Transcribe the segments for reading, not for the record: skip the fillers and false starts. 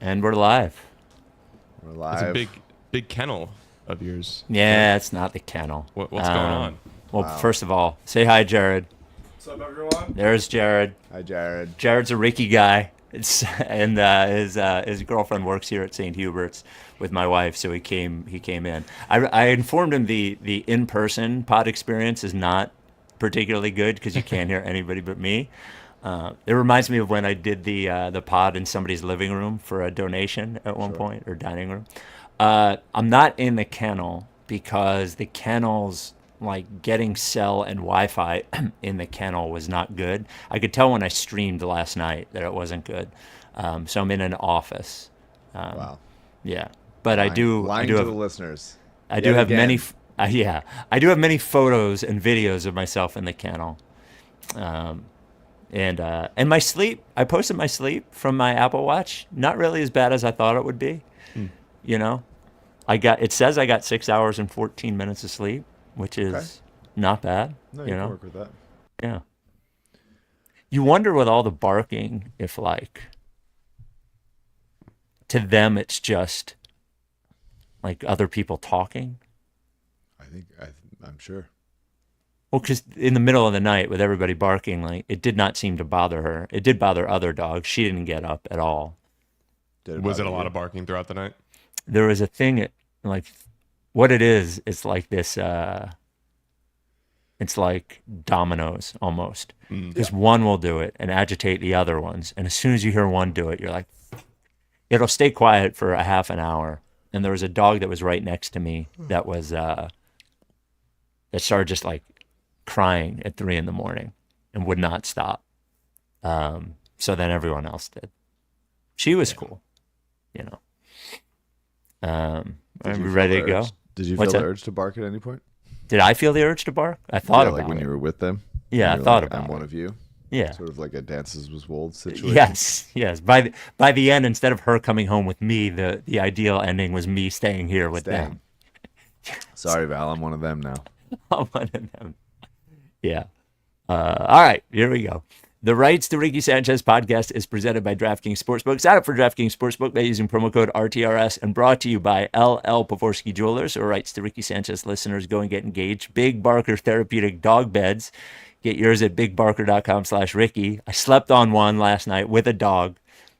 And we're live. We're It's a live. big kennel of yours. Yeah, it's not the kennel. What's going on? Well, Wow. first of all, say hi, Jared. What's up, everyone? There's Jared. Hi, Jared. Jared's a Ricky guy. And his girlfriend works here at St Hubert's with my wife, so he came in. I informed him the in-person pod experience is not particularly good because you can't hear anybody but me. It reminds me of when I did the pod in somebody's living room for a donation at one point, or dining room. I'm not in the kennel because the kennel's like getting cell and Wi-Fi in the kennel was not good. I could tell when I streamed last night that it wasn't good. So I'm in an office. Wow. Yeah, but I do Lying to the have listeners. I do Yet have many. again. Yeah, I do have many photos and videos of myself in the kennel. And my sleep, I posted my sleep from my Apple Watch. Not really as bad as I thought it would be. You know, it says I got 6 hours and 14 minutes of sleep, which is Okay. not bad. No, you you can know, work with that. yeah. You wonder with all the barking if like to them it's just like other people talking. I'm sure. Well, because in the middle of the night with everybody barking, like it did not seem to bother her. It did bother other dogs. She didn't get up at all. Was it a bother lot you? of barking throughout the night? There was a thing like what it is. It's like this. It's like dominoes almost. Because one will do it and agitate the other ones, and as soon as you hear one do it, you're like, it'll stay quiet for a half an hour. And there was a dog that was right next to me that was that started just like crying at 3 a.m. and would not stop. So then everyone else did. She was cool, you know. Did Are you we feel ready the to go? urge- Did you What's feel the that? urge to bark at any point? Did I feel the urge to bark? I thought Yeah, about like when it. you were with them. Yeah, I You were thought like, about I'm it. one of you. Yeah. Sort of like a Dances with Wolves situation. Yes. By the end, instead of her coming home with me, the ideal ending was me staying here with Staying. them. Sorry, Val. I'm one of them now. I'm one of them. Yeah. All right, here we go. The Rights to Ricky Sanchez podcast is presented by DraftKings Sportsbook. Sign up for DraftKings Sportsbook by using promo code RTRS and brought to you by LL Pavorsky Jewelers, or Rights to Ricky Sanchez listeners. Go and get engaged. Big Barker Therapeutic Dog Beds. Get yours at bigbarker.com/Ricky. I slept on one last night with a dog.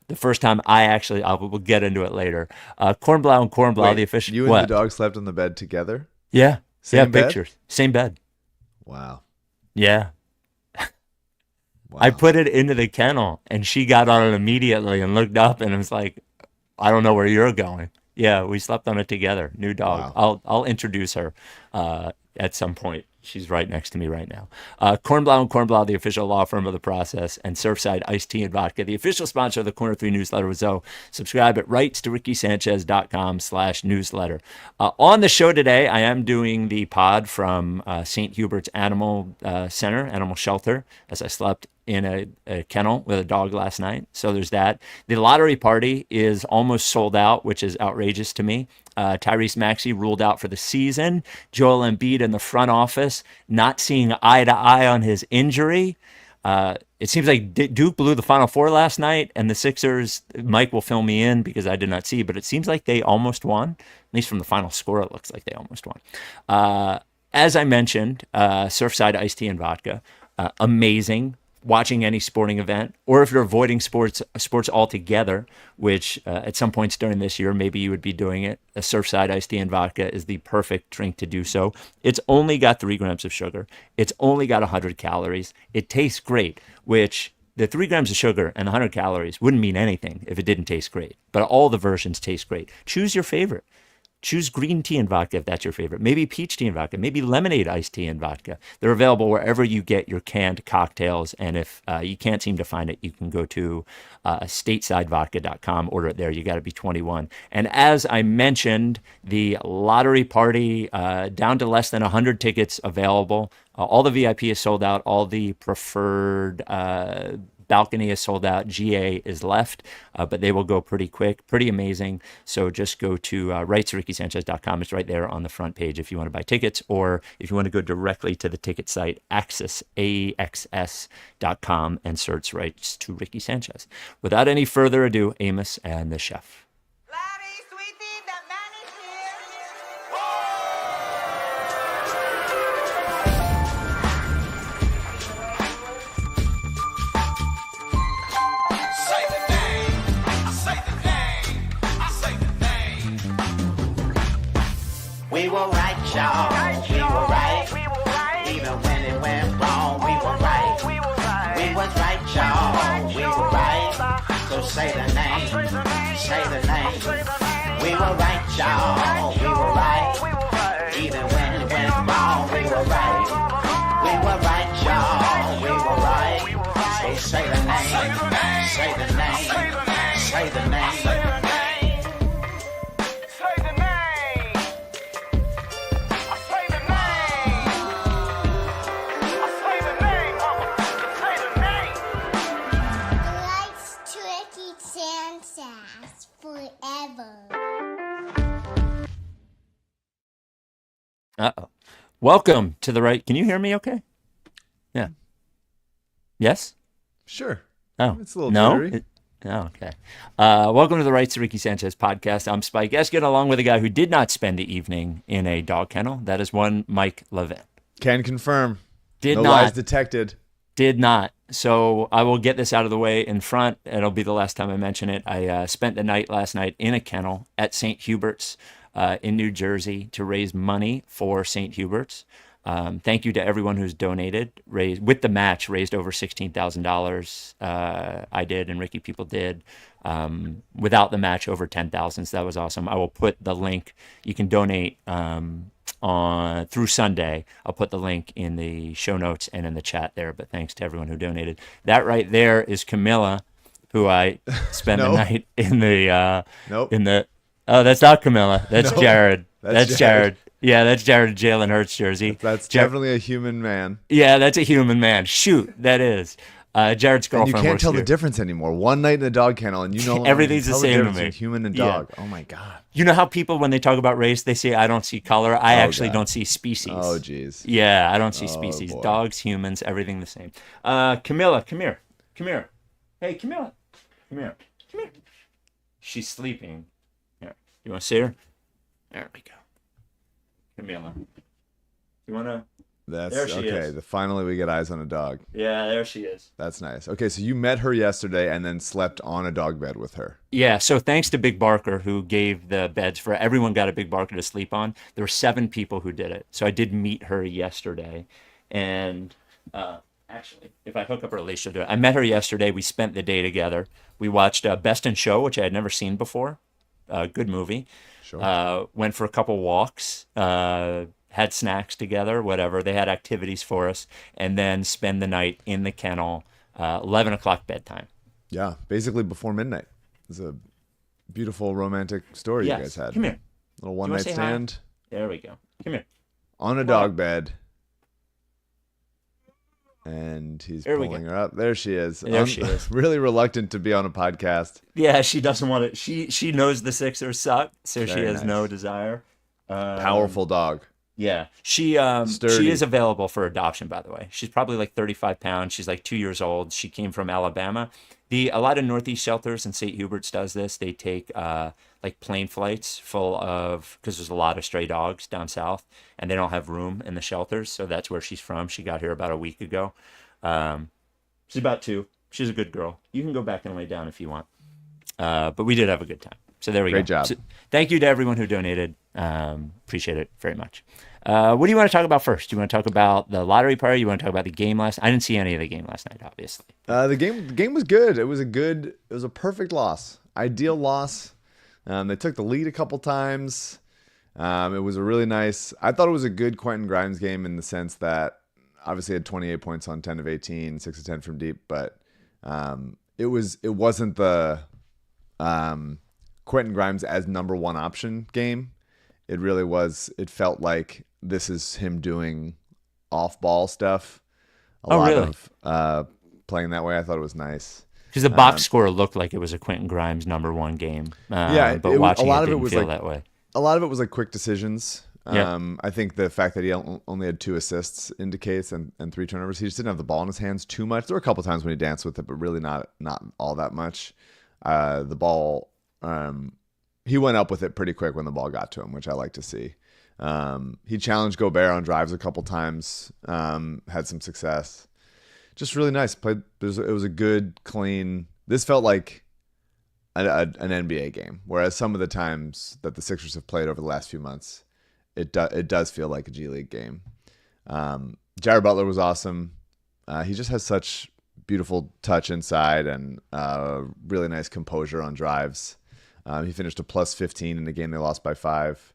The first time we'll get into it later. Kornblau and Kornblau, Wait, the official. you and what? the dog slept on the bed together? Yeah. Same yeah, bed? pictures. Same bed. Wow. Yeah. Wow. I put it into the kennel and she got on it immediately and looked up and was like, I don't know where you're going. Yeah, we slept on it together. New dog. Wow. I'll introduce her at some point. She's right next to me right now. Kornblau and Kornblau, the official law firm of the process, and Surfside Iced Tea and Vodka, the official sponsor of the Corner 3 newsletter with Zoe. Subscribe at rightstoRickySanchez.com/newsletter. On the show today, I am doing the pod from St. Hubert's Animal Center, Animal Shelter, as I slept in a kennel with a dog last night. So there's that. The lottery party is almost sold out, which is outrageous to me. Tyrese Maxey ruled out for the season. Joel Embiid in the front office not seeing eye to eye on his injury. It seems like Duke blew the Final Four last night, and the Sixers, Mike will fill me in because I did not see, but it seems like they almost won. At least from the final score, it looks like they almost won. As I mentioned, Surfside Iced Tea and Vodka, amazing. Watching any sporting event, or if you're avoiding sports altogether, which at some points during this year maybe you would be doing it, a Surfside Iced Tea and Vodka is the perfect drink to do so. It's only got 3 grams of sugar. It's only got 100 calories. It tastes great, which the 3 grams of sugar and 100 calories wouldn't mean anything if it didn't taste great. But all the versions taste great. Choose your favorite. Choose green tea and vodka if that's your favorite. Maybe peach tea and vodka. Maybe lemonade iced tea and vodka. They're available wherever you get your canned cocktails. And if you can't seem to find it, you can go to statesidevodka.com, order it there. You got to be 21. And as I mentioned, the lottery party, down to less than 100 tickets available. All the VIP is sold out. All the preferred Balcony is sold out. GA is left, but they will go pretty quick, pretty amazing. So just go to rightstoRickySanchez.com. It's right there on the front page if you want to buy tickets, or if you want to go directly to the ticket site, AXS.com, and search Rights to Ricky Sanchez. Without any further ado, Amos and the chef. Larry, sweetie, the man is here. Say the name, I say the name, I say the name. We were right, y'all. We were right. Even when it went wrong, we were right. We was right, y'all. We were right. So say the name. Say the name. We were right, y'all. We were right. Even when it went wrong, we were right. We were right, y'all. We were right. So say the name. Say the name. Say the name. Say the name. Say the name. I say the name. I say the name. Say the name. Rights to Ricky Sanchez forever. Uh-oh. Welcome to the right. Can you hear me okay? Yeah. Yes? Sure. Oh. It's a little no? jittery. Okay. Welcome to the Rights to Ricky Sanchez podcast. I'm Spike Eskin, along with a guy who did not spend the evening in a dog kennel. That is one Mike Levin. Can confirm. Did no not. lies detected. Did not. So I will get this out of the way in front. It'll be the last time I mention it. I spent the night last night in a kennel at St Hubert's in New Jersey to raise money for St Hubert's. Thank you to everyone who's donated. With the match, raised over $16,000. I did, and Ricky People did. Without the match, over $10,000. So that was awesome. I will put the link. You can donate through Sunday. I'll put the link in the show notes and in the chat there. But thanks to everyone who donated. That right there is Camilla, who I spent the No. night in the Nope. Oh, that's not Camilla. That's No. Jared. That's That's Jared. Jared. Yeah, that's Jared Jalen Hurts jersey. That's Jar- definitely a human man. Yeah, that's a human man. Shoot, that is. Jared's And girlfriend you can't works tell the here. difference anymore. One night in a dog kennel, and you know Everything's you the can tell same to difference me. between human and Yeah. dog. Oh my god. You know how people, when they talk about race, they say, I don't see color. I actually God. don't see species. Oh jeez. Yeah, I don't see Oh, species. boy. Dogs, humans, everything the same. Camilla, come here. Come here. Hey, Camilla. Come here. Come here. She's sleeping. Here. You want to see her? There we go. Camilla. You want to? That's There she okay. is. Finally, we get eyes on a dog. Yeah, there she is. That's nice. Okay, so you met her yesterday and then slept on a dog bed with her. Yeah, so thanks to Big Barker, who gave the beds for everyone, got a Big Barker to sleep on. There were 7 people who did it. So I did meet her yesterday. And actually, if I hook up her leash, she'll do it. I met her yesterday. We spent the day together. We watched Best in Show, which I had never seen before. Good movie. Sure. Went for a couple walks. Had snacks together, whatever. They had activities for us. And then spend the night in the kennel, 11 o'clock bedtime. Yeah, basically before midnight. It's a beautiful romantic story you guys had. Come here. Little You one wanna night say hi? stand There we go. Come here. on a dog bed. And he's There we pulling go. her up. There she is. There she is. Really reluctant to be on a podcast. Yeah, she doesn't want it. She knows the Sixers suck, so she Very has nice. no desire. Powerful dog. Yeah, she Sturdy. is available for adoption. By the way, she's probably like 35 pounds. She's like 2 years old. She came from Alabama. A lot of Northeast shelters, and St Hubert's does this. They take like plane flights full of, because there's a lot of stray dogs down south, and they don't have room in the shelters. So that's where she's from. She got here about a week ago. She's about 2. She's a good girl. You can go back and lay down if you want. But we did have a good time. So there we go. Great job. So, thank you to everyone who donated. Appreciate it very much. What do you want to talk about first? Do you want to talk about the lottery party? You want to talk about the game last? I didn't see any of the game last night, obviously. The game was good. It was a perfect loss. Ideal loss. They took the lead a couple times. It was a really nice. I thought it was a good Quentin Grimes game in the sense that obviously had 28 points on 10 of 18, 6 of 10 from deep, but it wasn't the Quentin Grimes as number one option game. It really was. It felt like this is him doing off-ball stuff. A lot really? of playing that way. I thought it was nice. Because the box score looked like it was a Quentin Grimes #1 game. But watching a lot it of it didn't was feel like that way. a lot of it was like quick decisions. Yeah. I think the fact that he only had 2 assists indicates and 3 turnovers. He just didn't have the ball in his hands too much. There were a couple times when he danced with it, but really not all that much. The ball, he went up with it pretty quick when the ball got to him, which I like to see. He challenged Gobert on drives a couple times, had some success. Just really nice. It was a good, clean. This felt like an NBA game, whereas some of the times that the Sixers have played over the last few months, it does feel like a G League game. Jared Butler was awesome. He just has such beautiful touch inside and really nice composure on drives. He finished a +15 in a game they lost by 5.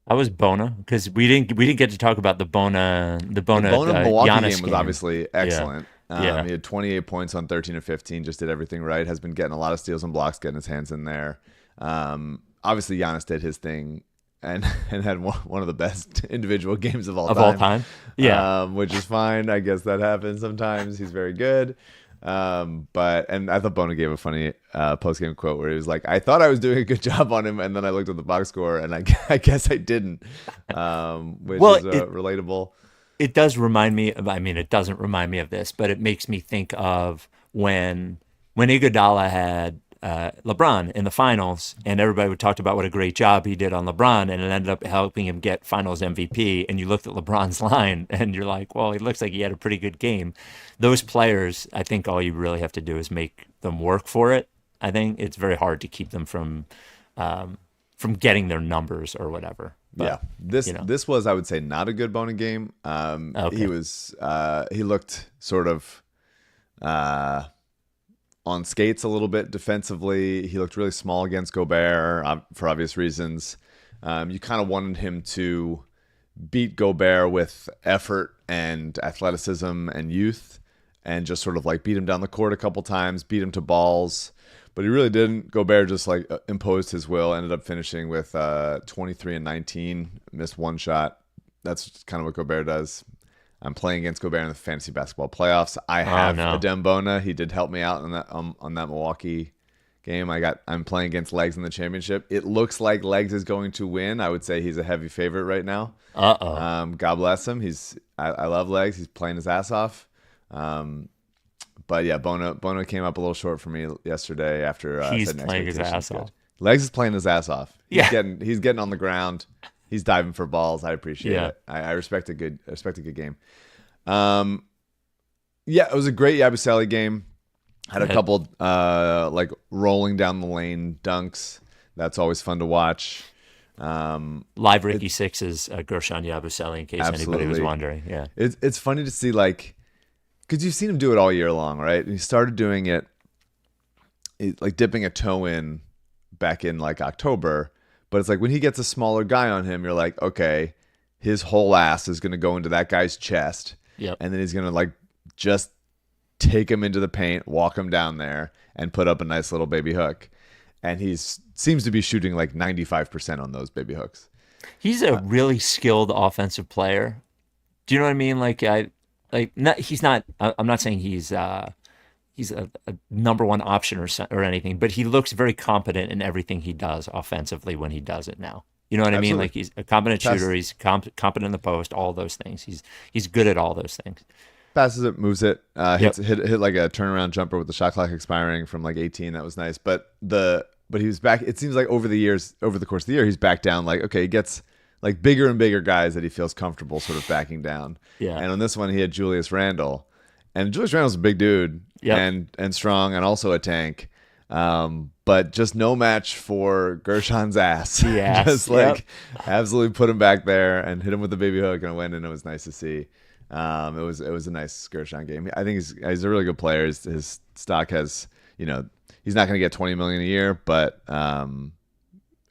I was Bona because we didn't get to talk about the Bona Milwaukee Giannis game was obviously excellent. Yeah. He had 28 points on 13 of 15, just did everything right. Has been getting a lot of steals and blocks, getting his hands in there. Obviously, Giannis did his thing and had one of the best individual games of all time. Yeah, which is fine. I guess that happens sometimes. He's very good. But I thought Bona gave a funny post-game quote where he was like, I thought I was doing a good job on him, and then I looked at the box score, and I guess I didn't, which is relatable. It does remind me of, I mean, it doesn't remind me of this, but it makes me think of when Iguodala had LeBron in the finals, and everybody would talk about what a great job he did on LeBron, and it ended up helping him get finals MVP. And you looked at LeBron's line and you're like, well, he looks like he had a pretty good game. Those players, I think all you really have to do is make them work for it. I think it's very hard to keep them from getting their numbers or whatever. But, this was, I would say, not a good Bona game. Okay. He looked sort of on skates a little bit defensively. He looked really small against Gobert for obvious reasons. You kind of wanted him to beat Gobert with effort and athleticism and youth, and just sort of like beat him down the court a couple times, beat him to balls. But he really didn't. Gobert just like imposed his will, ended up finishing with 23 and 19, missed 1 shot. That's kind of what Gobert does. I'm playing against Gobert in the fantasy basketball playoffs. I have Adem Bona. He did help me out on that Milwaukee game. I'm playing against Legs in the championship. It looks like Legs is going to win. I would say he's a heavy favorite right now. God bless him. I love Legs. He's playing his ass off. But yeah, Bona came up a little short for me yesterday after he's playing his ass off. Legs is playing his ass off. He's getting on the ground. He's diving for balls. I appreciate it. I respect a good game. It was a great Yabusele game. Had a couple like rolling down the lane dunks. That's always fun to watch. Live Ricky Six's Gershon Yabusele, in case anybody was wondering. Yeah, it's funny to see, like, because you've seen him do it all year long, right? And he started doing it, like dipping a toe in back in like October. But it's like when he gets a smaller guy on him, you're like, okay, his whole ass is going to go into that guy's chest. Yep. And then he's going to like just take him into the paint, walk him down there, and put up a nice little baby hook. And he seems to be shooting like 95% on those baby hooks. He's a really skilled offensive player. Do you know what I mean? He's not. I'm not saying he's a #1 option or anything, but he looks very competent in everything he does offensively when he does it now. You know what I mean? Like, he's a competent shooter. He's competent in the post. All those things. He's good at all those things. Passes it, moves it. Hit like a turnaround jumper with the shot clock expiring from like 18. That was nice. But he was back. It seems like over the course of the year, he's back down. Like, okay, he gets like bigger and bigger guys that he feels comfortable sort of backing down. Yeah. And on this one, he had Julius Randle. And Julius Randle's a big dude and strong and also a tank. But just no match for Gershon's ass. Yeah. Just absolutely put him back there and hit him with the baby hook and went, and it was nice to see. It was a nice Gershon game. I think he's a really good player. His stock has, he's not going to get $20 million a year, but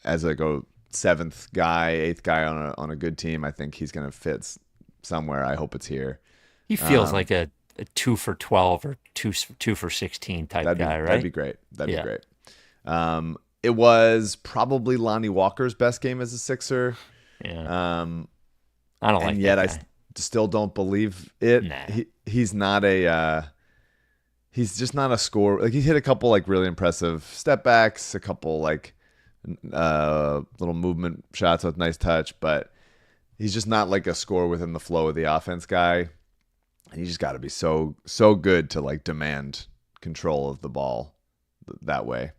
as like a 7th guy, 8th guy on a good team, I think he's going to fit somewhere. I hope it's here. He feels like a 2 for 12 or 2 for 16 type guy, right? That'd be great. That'd be great. It was probably Lonnie Walker's best game as a Sixer. Yeah. I don't like that guy. still don't believe it. Nah. He's not a he's just not a scorer. Like he hit a couple like really impressive step backs, a couple like little movement shots with nice touch, but he's just not like a score within the flow of the offense guy. And you just got to be so good to like demand control of the ball that way.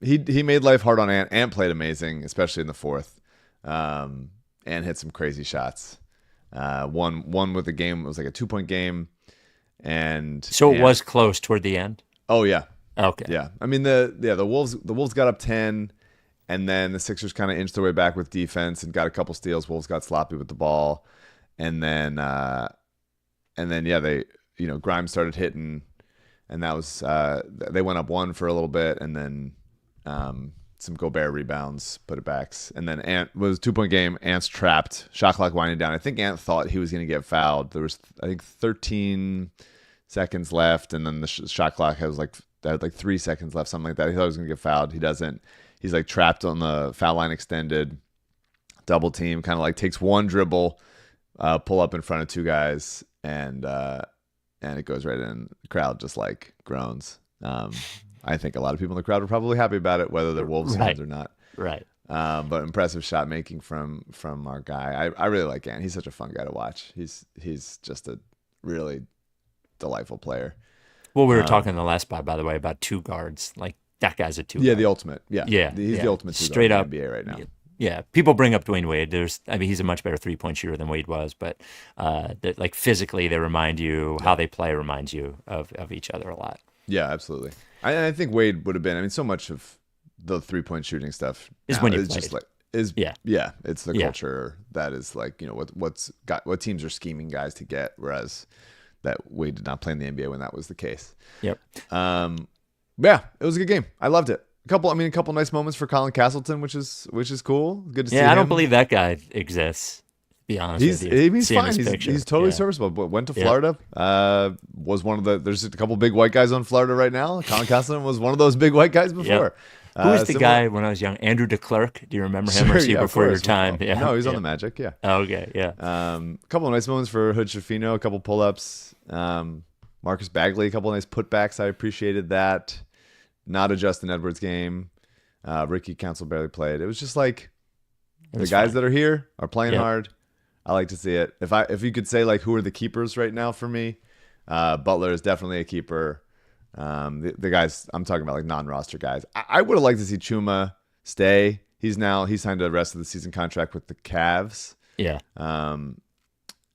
He made life hard on Ant. Ant played amazing, especially in the fourth, and hit some crazy shots. One with the game, it was like a 2-point game, and So it was close toward the end. Oh yeah, Okay. yeah. I mean the Wolves got up 10, and then the Sixers kind of inched their way back with defense and got a couple steals. Wolves got sloppy with the ball, and then they Grimes started hitting, and that was they went up 1 for a little bit, and then some Gobert rebounds, put it backs, and then Ant was a 2-point game. Ant's trapped, shot clock winding down. I think Ant thought he was going to get fouled. There was I think 13 seconds left, and then the shot clock had like 3 seconds left, something like that. He thought he was going to get fouled. He doesn't. He's like trapped on the foul line, extended, double team, kind of like takes one dribble, pull up in front of 2 guys, and it goes right in. The crowd just like groans. I think a lot of people in the crowd were probably happy about it, whether they're Wolves fans or not. Right. But impressive shot making from our guy. I really like Ant. He's such a fun guy to watch. He's just a really delightful player. Well, we were talking in the last spot, by the way, about 2 guards. Like that guy's a 2. Yeah, the ultimate. Yeah, Yeah, He's yeah. the ultimate two Straight guard up in the NBA right now. Yeah, people bring up Dwayne Wade. He's a much better 3-point shooter than Wade was, but like physically, they remind you how they play reminds you of each other a lot. Yeah, absolutely. I think Wade would have been. I mean, so much of the 3-point shooting stuff Is now when you is played. just like it's the Yeah. culture that is like what teams are scheming guys to get, whereas that Wade did not play in the NBA when that was the case. Yep. Yeah, it was a good game. I loved it. A couple nice moments for Colin Castleton, which is cool. Good to see him. Yeah, I don't believe that guy exists. To be honest with you. He's Seeing fine. his picture. He's totally Yeah. serviceable. But went to Florida. Was one of the. There's a couple big white guys on Florida right now. Colin Castleton was one of those big white guys before. Who was the guy when I was young? Andrew DeClercq. Do you remember him? Or was he before your time? Yeah. No, he's on the Magic. Yeah. Oh, okay. Yeah. A couple of nice moments for Hood Schifino. A couple pull-ups. Marcus Bagley. A couple of nice putbacks. I appreciated that. Not a Justin Edwards game. Ricky Council barely played. It was just like the guys that are here are playing hard. I like to see it. If you could say like who are the keepers right now for me, Butler is definitely a keeper. The guys I'm talking about like non-roster guys. I would have liked to see Chuma stay. He signed a rest of the season contract with the Cavs. Yeah.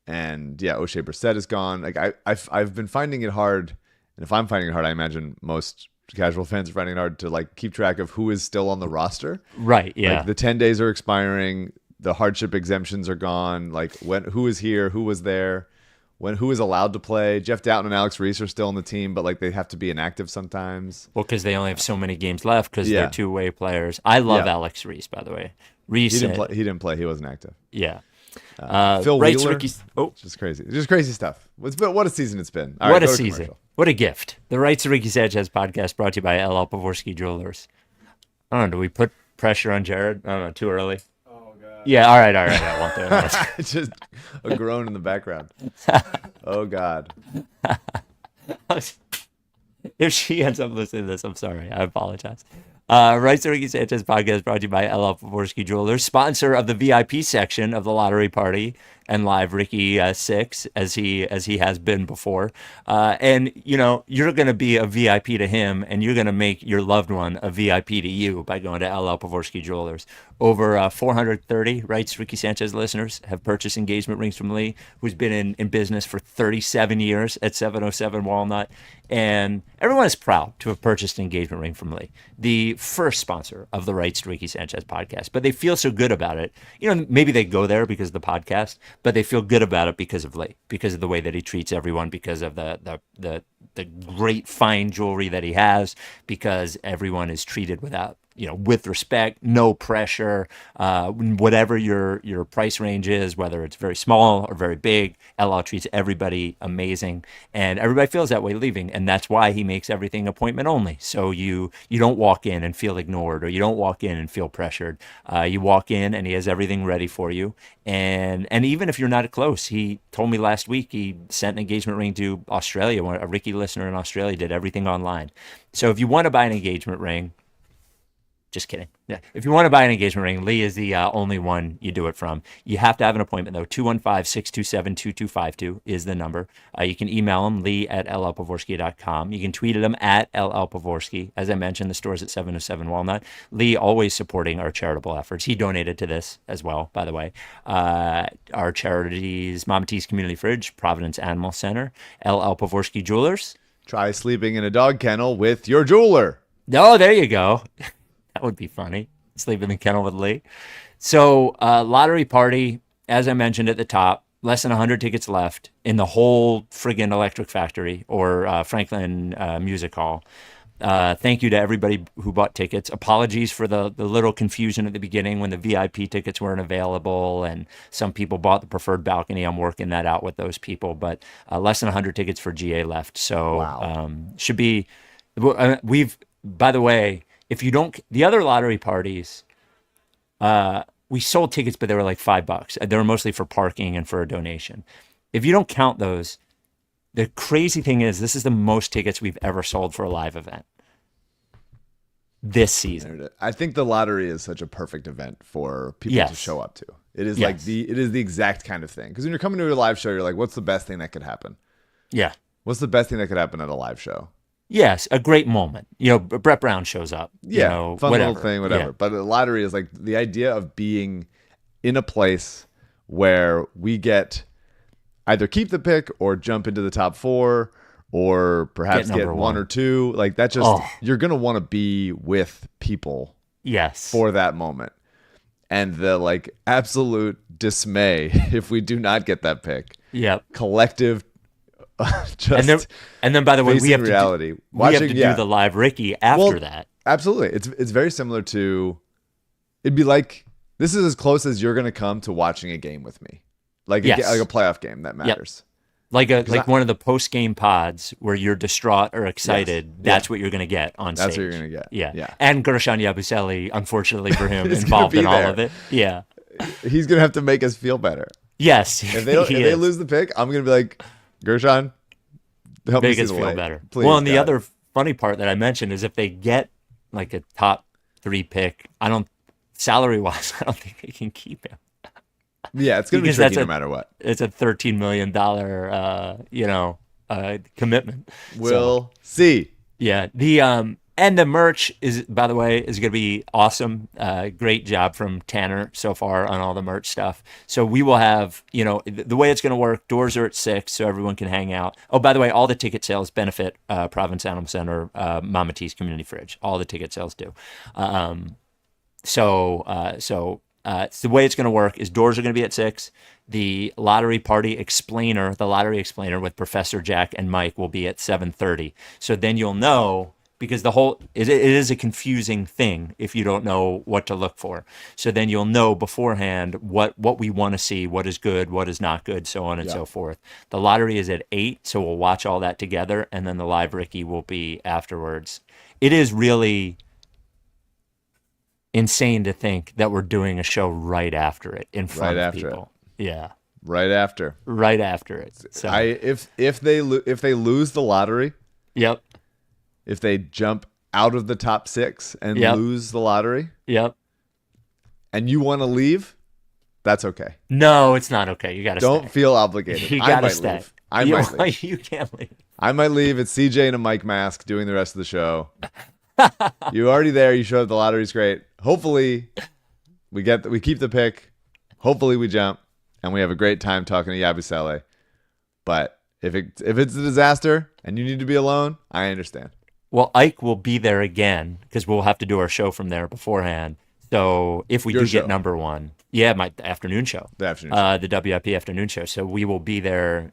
And yeah, O'Shea Brissett is gone. Like I've been finding it hard, and if I'm finding it hard, I imagine most casual fans are finding it hard to like keep track of who is still on the roster. Right. Yeah. Like the 10 days are expiring. The hardship exemptions are gone. Like who is here? Who was there? Who is allowed to play? Jeff Doughton and Alex Reese are still on the team, but like they have to be inactive sometimes. Well, because they only have so many games left because they're 2-way players. I love Alex Reese, by the way. Reese. He didn't play. He wasn't active. Yeah. Phil Rights Wheeler. Ricky. Oh, Just crazy. Just crazy stuff. What a season it's been. All what right, a go to season. commercial. What a gift. The Rights to Ricky Sanchez podcast brought to you by LL Pavorsky Jewelers. I don't know. Do we put pressure on Jared? I don't know. Too early? Oh, God. Yeah. All right. I won't do it. Just a groan in the background. Oh, God. If she ends up listening to this, I'm sorry. I apologize. Rights to Ricky Sanchez podcast brought to you by LL Pavorsky Jewelers, sponsor of the VIP section of the lottery party and live Ricky 6 as he has been before. And you're going to be a VIP to him, and you're going to make your loved one a VIP to you by going to LL Pavorsky Jewelers. Over 430 Rights to Ricky Sanchez listeners have purchased engagement rings from Lee, who's been in business for 37 years at 707 Walnut. And everyone is proud to have purchased an engagement ring from Lee, the first sponsor of the Rights to Ricky Sanchez podcast. But they feel so good about it. Maybe they go there because of the podcast, but they feel good about it because of Lee, because of the way that he treats everyone, because of the great fine jewelry that he has, because everyone is treated without with respect, no pressure, whatever your price range is, whether it's very small or very big. LL treats everybody amazing, and everybody feels that way leaving, and that's why he makes everything appointment only. So you don't walk in and feel ignored, or you don't walk in and feel pressured. You walk in and he has everything ready for you, and even if you're not close, he told me last week he sent an engagement ring to Australia. A Ricky listener in Australia did everything online. So if you want to buy an engagement ring, just kidding. Yeah. If you want to buy an engagement ring, Lee is the only one you do it from. You have to have an appointment, though. 215-627-2252 is the number. You can email him, lee@llpavorsky.com. You can tweet at him at @llpavorsky. As I mentioned, the store's at 707 Walnut. Lee always supporting our charitable efforts. He donated to this as well, by the way. Our charities, Mama T's Community Fridge, Providence Animal Center, LL Pavorsky Jewelers. Try sleeping in a dog kennel with your jeweler. Oh, there you go. That would be funny. Sleep in the kennel with Lee. So, lottery party, as I mentioned at the top, less than 100 tickets left in the whole friggin' Electric Factory or Franklin Music Hall. Thank you to everybody who bought tickets. Apologies for the little confusion at the beginning when the VIP tickets weren't available and some people bought the preferred balcony. I'm working that out with those people, but less than 100 tickets for GA left. So, Wow. Should be, by the way, if you don't, the other lottery parties, we sold tickets, but they were like $5. They were mostly for parking and for a donation. If you don't count those, the crazy thing is this is the most tickets we've ever sold for a live event this season. I think the lottery is such a perfect event for people to Yes. show up to. It is Yes. it is the exact kind of thing. Because when you're coming to a live show, you're like, what's the best thing that could happen? Yeah. What's the best thing that could happen at a live show? Yes, a great moment. Brett Brown shows up. Yeah, fun whatever. little thing, whatever. Yeah. But the lottery is like the idea of being in a place where we get either keep the pick or jump into the top 4 or perhaps Get get number one one. or two. Like that just, Oh. you're going to want to be with people Yes. for that moment. And the like absolute dismay if we do not get that pick. Yep. Collective just And then by the way, we facing have reality. to we have Watching- to yeah. do the live Ricky after Well, that. Absolutely. It's very similar to, it'd be like, this is as close as you're going to come to watching a game with me. Like, Yes. like a playoff game that matters. Like I- one of the post game pods where you're distraught or excited. Yes. That's Yeah. what you're going to get on stage. That's what you're going to get. Yeah. Yeah. And Gershon Yabusele, unfortunately for him, He's gonna involved be in all there. of it. Yeah. He's going to have to make us feel better. Yes. If they lose the pick, I'm going to be like, Gershon, help me make see us the feel light. better. Please, Well, and the God. other funny part that I mentioned is if they get like a top 3 pick, salary wise, I don't think they can keep him. Yeah, it's going to be because tricky that's no matter what. It's a $13 million, commitment. We'll see. Yeah. And the merch is, by the way, is going to be awesome. Great job from Tanner so far on all the merch stuff. So we will have, the way it's going to work, doors are at 6 so everyone can hang out. Oh, by the way, all the ticket sales benefit Providence Animal Center, Mama T's Community Fridge. All the ticket sales do. So the way it's going to work is doors are going to be at 6. The lottery explainer with Professor Jack and Mike will be at 7:30. So then you'll know, because it is a confusing thing if you don't know what to look for. So then you'll know beforehand what we want to see, what is good, what is not good, so on and so forth. The lottery is at 8, so we'll watch all that together, and then the live Ricky will be afterwards. It is really insane to think that we're doing a show right after it in front of people. Yeah. Right after. Right after it. So, If they lose the lottery, yep. if they jump out of the top 6 and Yep. lose the lottery, Yep. and you want to leave, that's okay. No, it's not okay. You got to stay. Don't feel obligated. You I got to might stay. leave. I might leave. You can't leave. I might leave. It's CJ in a Mike mask doing the rest of the show. You're already there. You showed up. The lottery's great. Hopefully, we keep the pick. Hopefully, we jump, and we have a great time talking to Yabusele. But if it's a disaster and you need to be alone, I understand. Well, Ike will be there again because we'll have to do our show from there beforehand. So if we Your do get show. number one, yeah, my afternoon show, The afternoon show. the WIP afternoon show. So we will be there,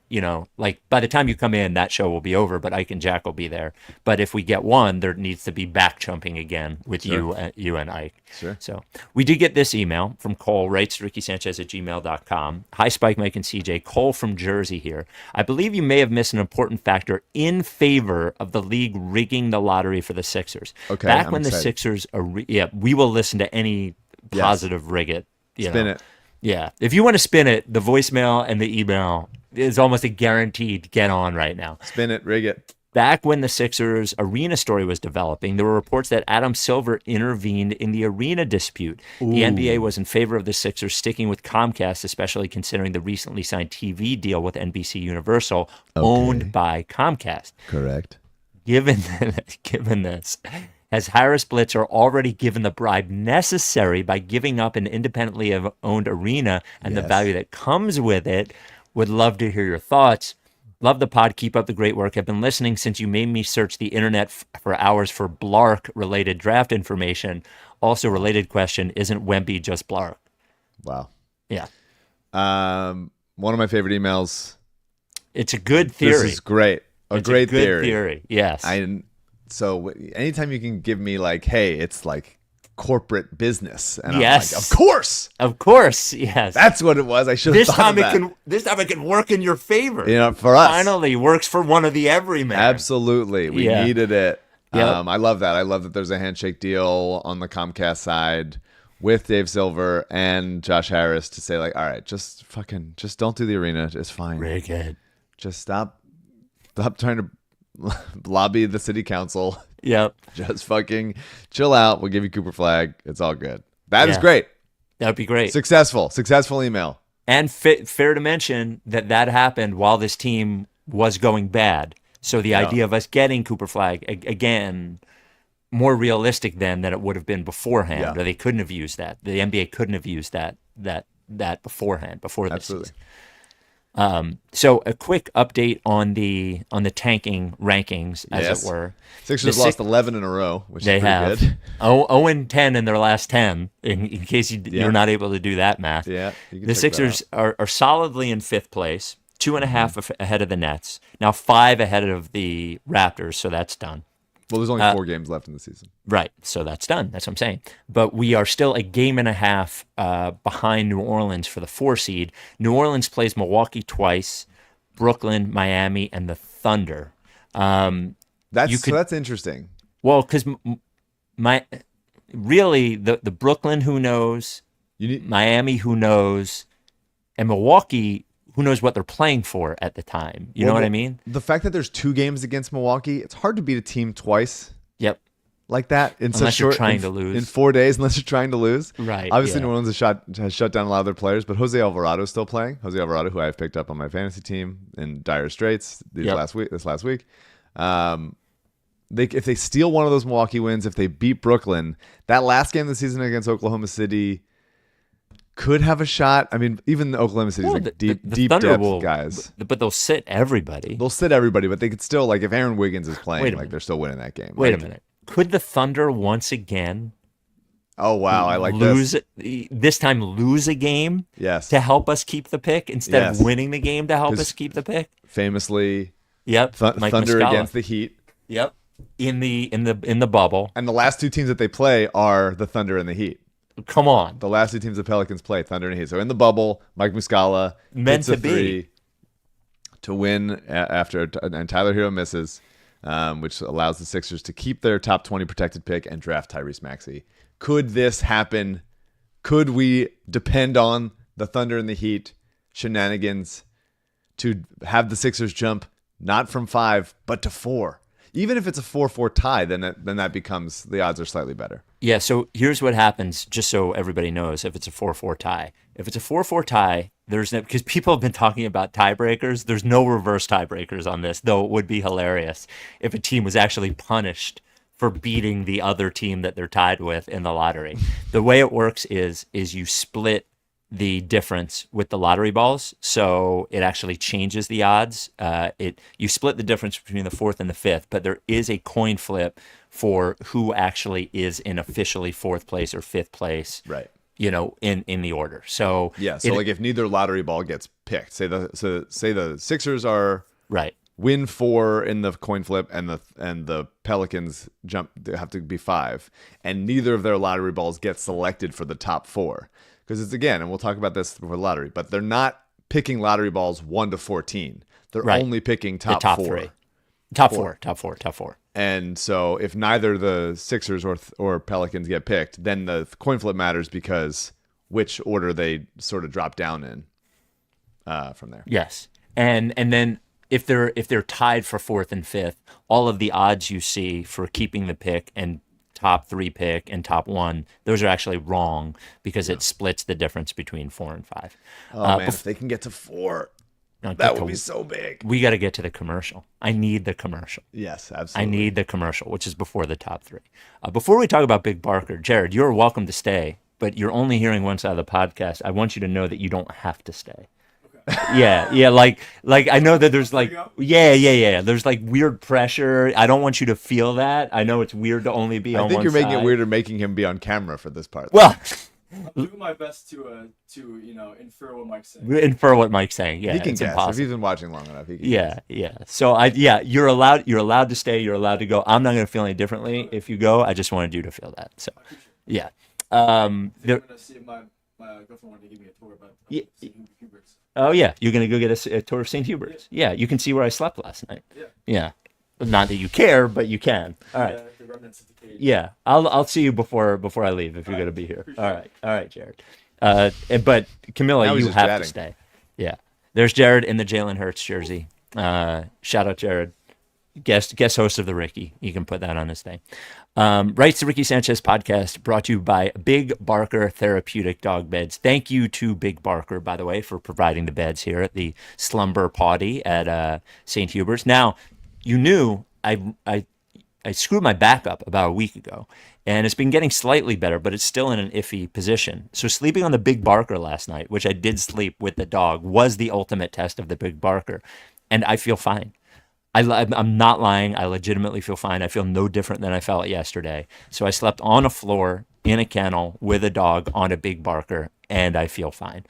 like by the time you come in, that show will be over, but Ike and Jack will be there. But if we get one, there needs to be back jumping again with you and Ike. Sure. So we did get this email from Cole, Rights to Ricky Sanchez at gmail.com. Hi, Spike, Mike, and CJ. Cole from Jersey here. I believe you may have missed an important factor in favor of the league rigging the lottery for the Sixers. Okay, Back I'm when the excited. Sixers are, we will listen to any positive rig it. Spin it. Yeah. If you want to spin it, the voicemail and the email is almost a guaranteed get on right now. Spin it, rig it. Back when the Sixers arena story was developing, there were reports that Adam Silver intervened in the arena dispute. The NBA was in favor of the Sixers sticking with Comcast, especially considering the recently signed TV deal with NBC Universal, owned by Comcast. Correct. Given this, has Harris Blitzer already given the bribe necessary by giving up an independently owned arena and the Yes. value that comes with it? Would love to hear your thoughts. Love the pod. Keep up the great work. I've been listening since you made me search the internet for hours for Blark-related draft information. Also, related question, isn't Wemby just Blark? Wow. Yeah. One of my favorite emails. It's a good theory. This is great. It's Great a good theory. Yes. So anytime you can give me like, hey, it's like corporate business, and Yes. I'm like, of course, Of course. Yes. that's what it was. I should have this thought time of that. this time it can work in your favor. For us, Finally works for one of the everyman. absolutely, we Yeah. needed it. Yep. I love that. I love that there's a handshake deal on the Comcast side with Dave Silver and Josh Harris to say like, all right, just don't do the arena. It's fine. Very good. Just stop trying to lobby the city council. Yep. Just fucking chill out. We'll give you Cooper Flag. It's all good. That is Yeah. great. That'd be great. Successful email. And fair to mention that happened while this team was going bad. So the idea of us getting Cooper Flag again, more realistic than it would have been beforehand. Yeah. Or they couldn't have used that. The NBA couldn't have used that beforehand, before this Absolutely. season. So a quick update on the tanking rankings, as Yes. it were. Sixers The lost 11 in a row, which They is pretty have good. 0-10 in their last 10. In case Yeah. you're not able to do that math. Yeah, you can The check that Sixers are solidly in fifth place, 2.5 ahead of the Nets. Now 5 ahead of the Raptors, so that's done. Well, there's only 4 games left in the season. Right, so that's done. That's what I'm saying. But we are still a game and a half behind New Orleans for the 4 seed. New Orleans plays Milwaukee twice, Brooklyn, Miami, and the Thunder. That's interesting. Well, because really the Brooklyn, who knows, You need Miami, who knows, and Milwaukee, who knows what they're playing for at the time. You know what I mean? The fact that there's 2 games against Milwaukee, it's hard to beat a team twice Yep. like that in Unless such you're short trying in- to lose. in 4 days, unless you're trying to lose. Right, Obviously, yeah. New Orleans has shut down a lot of their players, but Jose Alvarado is still playing. Jose Alvarado, who I've picked up on my fantasy team in dire straits this Yep. last week. If they steal one of those Milwaukee wins, if they beat Brooklyn, that last game of the season against Oklahoma City could have a shot. I mean, even Oklahoma City's Well, like the deep Thunder depth will, guys. but they'll sit everybody. They'll sit everybody, but they could still, like, if Aaron Wiggins is Wait playing, a like, minute. they're still winning that game. Wait a Like, minute. Could the Thunder once again Oh, wow. I like lose this. this time lose a game Yes. to help us keep the pick instead Yes. of winning the game to help 'Cause us keep the pick? Famously, Yep. Mike Thunder Muscala. against the Heat. Yep. In the bubble. And the last 2 teams that they play are the Thunder and the Heat. Come on. The last 2 teams the Pelicans play, Thunder and Heat. So in the bubble, Mike Muscala Meant hits a to be. 3 to win after, and Tyler Hero misses, which allows the Sixers to keep their top 20 protected pick and draft Tyrese Maxey. Could this happen? Could we depend on the Thunder and the Heat shenanigans to have the Sixers jump not from 5 but to 4? Even if it's a 4-4 tie, then that becomes, the odds are slightly better. Yeah, so here's what happens, just so everybody knows, if it's a 4-4 tie. If it's a 4-4 tie, there's no, because people have been talking about tiebreakers, there's no reverse tiebreakers on this, though it would be hilarious if a team was actually punished for beating the other team that they're tied with in the lottery. The way it works is you split the difference with the lottery balls, so it actually changes the odds. You split the difference between the fourth and the fifth, but there is a coin flip for who actually is in officially fourth place or fifth place. Right. In the order. So Yeah. So like if neither lottery ball gets picked, say the Sixers are right. win 4 in the coin flip, and the Pelicans they have to be 5, and neither of their lottery balls get selected for the top 4, because it's, again, and we'll talk about this before the lottery, but they're not picking lottery balls 1 to 14. They're Right. only picking The top 4. 3. Top four. And so if neither the Sixers or Pelicans get picked, then the coin flip matters because which order they sort of drop down in from there. Yes. And then if they're tied for fourth and fifth, all of the odds you see for keeping the pick and top 3 pick and top 1, those are actually wrong because it splits the difference between 4 and 5. Oh man, if they can get to 4, that would be so big. We got to get to the commercial. I need the commercial. Yes, I absolutely. need the commercial, which is before the top 3. Before we talk about Big Barker, Jared, you're welcome to stay, but you're only hearing one side of the podcast. I want you to know that you don't have to stay. Yeah, like I know that there's like, yeah. There's like weird pressure. I don't want you to feel that. I know it's weird to only be on I think one you're making side. it weirder making him be on camera for this part. Well, I'm doing my best to infer what Mike's saying. infer what Mike's saying. Yeah, he can it's guess. If impossible. he's been watching long enough, he can Yeah, guess. yeah. So you're allowed to stay. You're allowed to go. I'm not going to feel any differently if you go. I just wanted you to feel that. So, yeah. I'm gonna see if my girlfriend wanted to give me a tour about St Hubert's. Oh yeah, you're gonna go get a tour of St Hubert's. Yeah, you can see where I slept last night. Yeah. Not that you care, but you can. All right. The remnants of the cage. Yeah, I'll see you before I leave if you're gonna be here. All right, Jared. But Camilla, Now he's you just have chatting. to stay. Yeah. There's Jared in the Jalen Hurts jersey. Shout out Jared. Guest host of the Ricky. You can put that on his thing. Rights to Ricky Sanchez podcast brought to you by Big Barker Therapeutic Dog Beds. Thank you to Big Barker, by the way, for providing the beds here at the Slumber Potty at St Hubert's. Now, you knew I screwed my back up about a week ago, and it's been getting slightly better, but it's still in an iffy position. So sleeping on the Big Barker last night, which I did sleep with the dog, was the ultimate test of the Big Barker, and I feel fine. I'm not lying. I legitimately feel fine. I feel no different than I felt yesterday. So I slept on a floor in a kennel with a dog on a Big Barker, and I feel fine.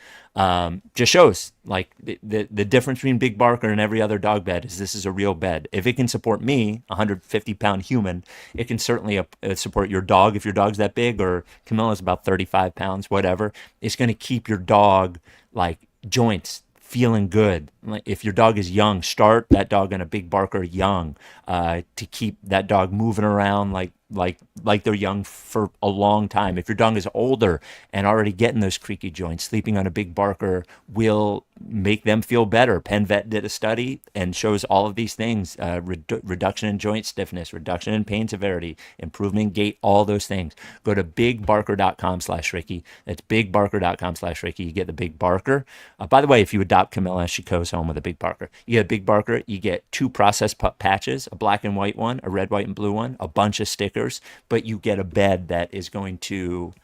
Just shows like the difference between Big Barker and every other dog bed is this is a real bed. If it can support me, a 150-pound human, it can certainly support your dog if your dog's that big, or Camilla's about 35 pounds, whatever. It's going to keep your dog like joints feeling good. Like if your dog is young, start that dog on a Big Barker young to keep that dog moving around like they're young for a long time. If your dog is older and already getting those creaky joints, sleeping on a Big Barker will make them feel better. Penn Vet did a study and shows all of these things: reduction in joint stiffness, reduction in pain severity, improvement in gait, all those things. Go to bigbarker.com/Ricky. That's bigbarker.com/Ricky. You get the Big Barker. By the way, if you adopt Camilla, she goes home with a Big Barker. You get a Big Barker. You get 2 processed pup patches, a black and white one, a red, white, and blue one, a bunch of stickers, but you get a bed that is going to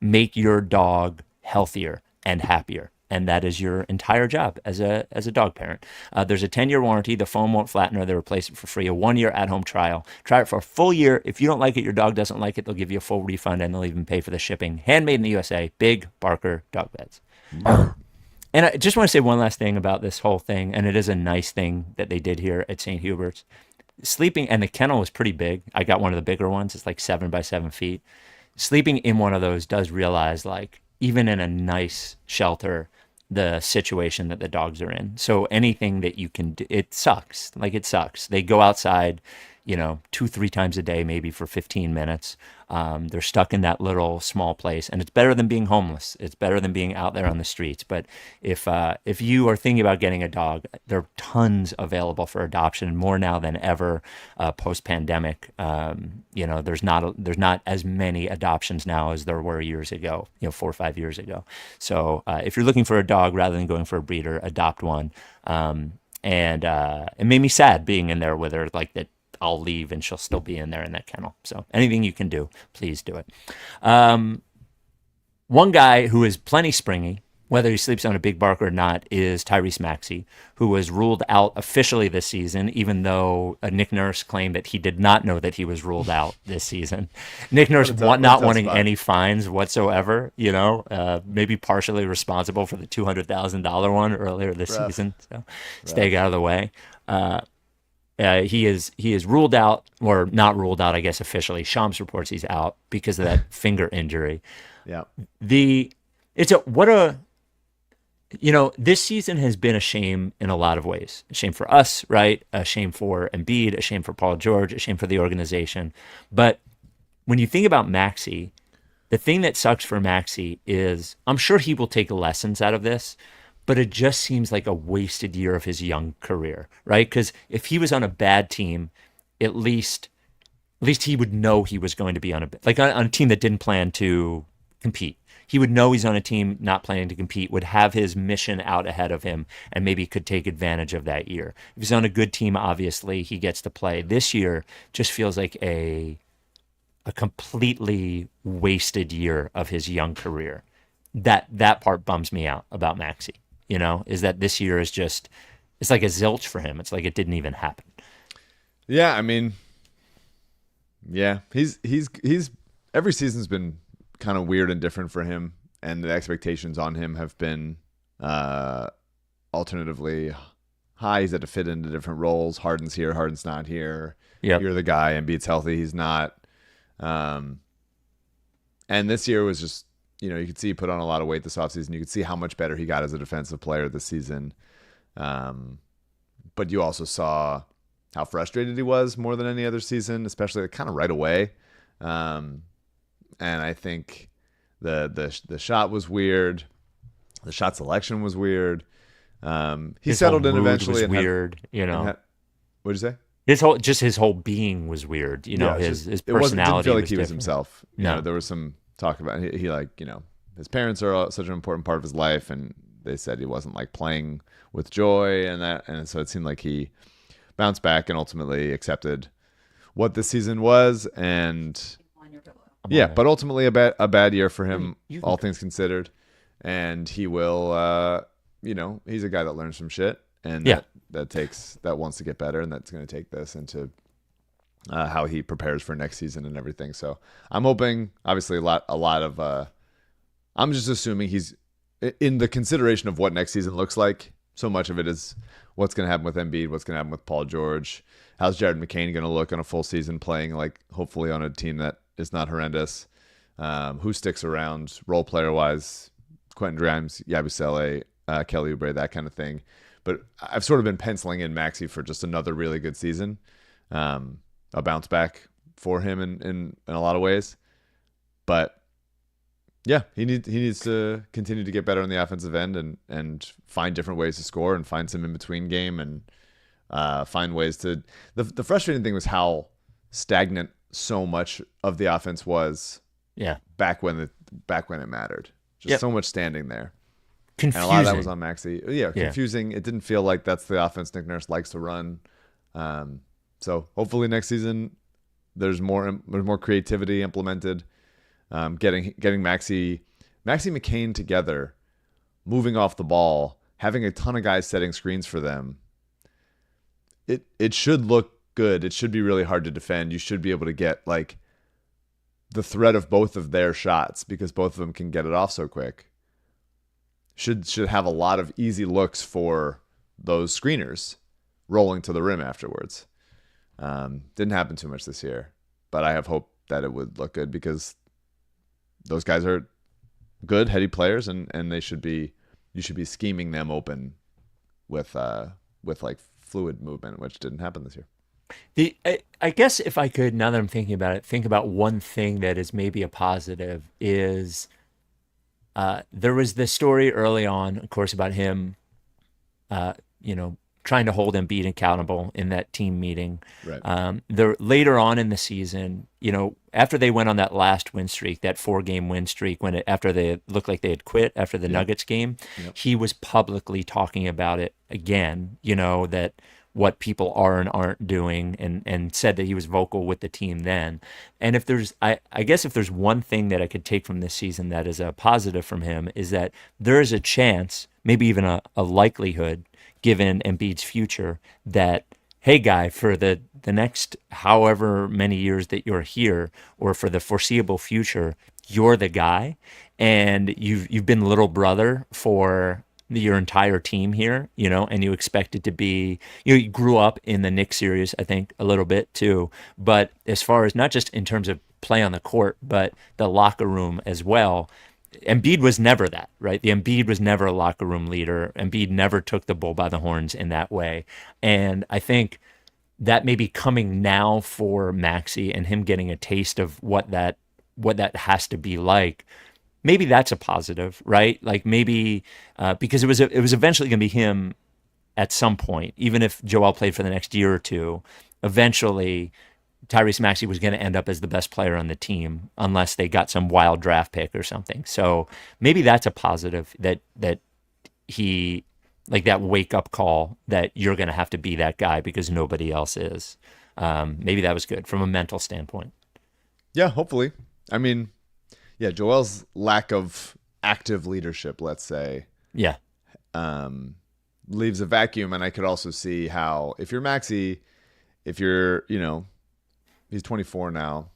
make your dog healthier and happier. And that is your entire job as a dog parent. There's a 10-year warranty. The foam won't flatten or they replace it for free. A 1-year at-home trial. Try it for a full year. If you don't like it, your dog doesn't like it, they'll give you a full refund and they'll even pay for the shipping. Handmade in the USA. Big Barker Dog Beds. And I just want to say one last thing about this whole thing, and it is a nice thing that they did here at St. Hubert's. Sleeping, and the kennel was pretty big. I got one of the bigger ones. It's like 7 by 7 feet. Sleeping in one of those does realize, like, even in a nice shelter, the situation that the dogs are in. So anything that you can do, it sucks. Like, it sucks. They go outside, 2-3 times a day, maybe for 15 minutes. They're stuck in that little small place, and it's better than being homeless. It's better than being out there on the streets. But if you are thinking about getting a dog, there are tons available for adoption, more now than ever post-pandemic. There's not as many adoptions now as there were years ago, 4 or 5 years ago. So if you're looking for a dog rather than going for a breeder, adopt one. And it made me sad being in there with her, like that. I'll leave and she'll still be in there in that kennel. So anything you can do, please do it. One guy who is plenty springy, whether he sleeps on a big bark or not, is Tyrese Maxey, who was ruled out officially this season, even though Nick Nurse claimed that he did not know that he was ruled out this season. Nick Nurse not wanting any fines whatsoever, maybe partially responsible for the $200,000 one earlier this season. So staying out of the way. He is ruled out, or not ruled out, I guess officially. Shams reports he's out because of that finger injury. Yeah. This season has been a shame in a lot of ways. A shame for us, right? A shame for Embiid, a shame for Paul George, a shame for the organization. But when you think about Maxey, the thing that sucks for Maxey is I'm sure he will take lessons out of this, but it just seems like a wasted year of his young career, right? Because if he was on a bad team, at least he would know he was going to be on a team that didn't plan to compete. He would know he's on a team not planning to compete, would have his mission out ahead of him, and maybe could take advantage of that year. If he's on a good team, obviously, he gets to play. This year just feels like a completely wasted year of his young career. That part bums me out about Maxey, is that this year is just, it's like a zilch for him. It's like it didn't even happen. Yeah, I mean, yeah, he's every season's been kind of weird and different for him, and the expectations on him have been alternatively high. He's had to fit into different roles. Harden's here, Harden's not here. Yep. You're the guy. Embiid's healthy, he's not. And this year was just, you could see he put on a lot of weight this offseason. You could see how much better he got as a defensive player this season. But you also saw how frustrated he was more than any other season, especially kind of right away. And I think the shot was weird. The shot selection was weird. He settled in eventually. Was weird, what'd you say? His whole being was weird. His personality. Didn't feel like was he was different. himself. No. There was some talk about he his parents are such an important part of his life, and they said he wasn't like playing with joy and so it seemed like he bounced back and ultimately accepted what this season was and. Yeah, but ultimately a bad year for him, all things considered. And he will, he's a guy that learns from shit, and that wants to get better, and that's going to take this into how he prepares for next season and everything. So I'm hoping, obviously, a lot of. I'm just assuming he's in the consideration of what next season looks like. So much of it is what's going to happen with Embiid, what's going to happen with Paul George, how's Jared McCain going to look on a full season playing, like hopefully on a team that is not horrendous. Who sticks around role player wise? Quentin Grimes, Yabusele, Kelly Oubre, that kind of thing. But I've sort of been penciling in Maxey for just another really good season, a bounce back for him in a lot of ways. But yeah, he needs to continue to get better on the offensive end and find different ways to score and find some in between game and find ways to. The frustrating thing was how stagnant so much of the offense was. Yeah. Back when it mattered. Just so much standing there. Confusing. And a lot of that was on Maxey. Yeah, confusing. It didn't feel like that's the offense Nick Nurse likes to run. So hopefully next season there's more creativity implemented. Getting Maxey McCain together, moving off the ball, having a ton of guys setting screens for them. It should look good. It should be really hard to defend. You should be able to get like the threat of both of their shots because both of them can get it off so quick. Should have a lot of easy looks for those screeners rolling to the rim afterwards. Didn't happen too much this year, but I have hope that it would look good because those guys are good, heady players, and you should be scheming them open with like fluid movement, which didn't happen this year. I guess if I could, now that I'm thinking about it, think about one thing that is maybe a positive is there was this story early on, of course, about him, trying to hold Embiid accountable in that team meeting. Right. Later on in the season, after they went on that last win streak, that 4-game win streak, after they looked like they had quit after the Nuggets game, he was publicly talking about it again, that what people are and aren't doing, and said that he was vocal with the team then. And if there's, I guess if there's one thing that I could take from this season that is a positive from him, is that there is a chance, maybe even a likelihood, given Embiid's future, that, hey, guy, for the next however many years that you're here, or for the foreseeable future, you're the guy, and you've been little brother for your entire team here, and you expect it to be, you grew up in the Knicks series, I think, a little bit too. But as far as not just in terms of play on the court, but the locker room as well, Embiid was never that, right? The Embiid was never a locker room leader. Embiid never took the bull by the horns in that way. And I think that may be coming now for Maxey, and him getting a taste of what that has to be like. Maybe that's a positive, right? Like maybe because it was eventually going to be him at some point, even if Joel played for the next year or two. Eventually, Tyrese Maxey was going to end up as the best player on the team, unless they got some wild draft pick or something. So maybe that's a positive, that he, like, that wake up call that you're going to have to be that guy because nobody else is. Maybe that was good from a mental standpoint. Yeah, hopefully. I mean, yeah, Joel's lack of active leadership, let's say, Yeah. leaves a vacuum. And I could also see how, if you're Maxey, if you're, he's 24 now.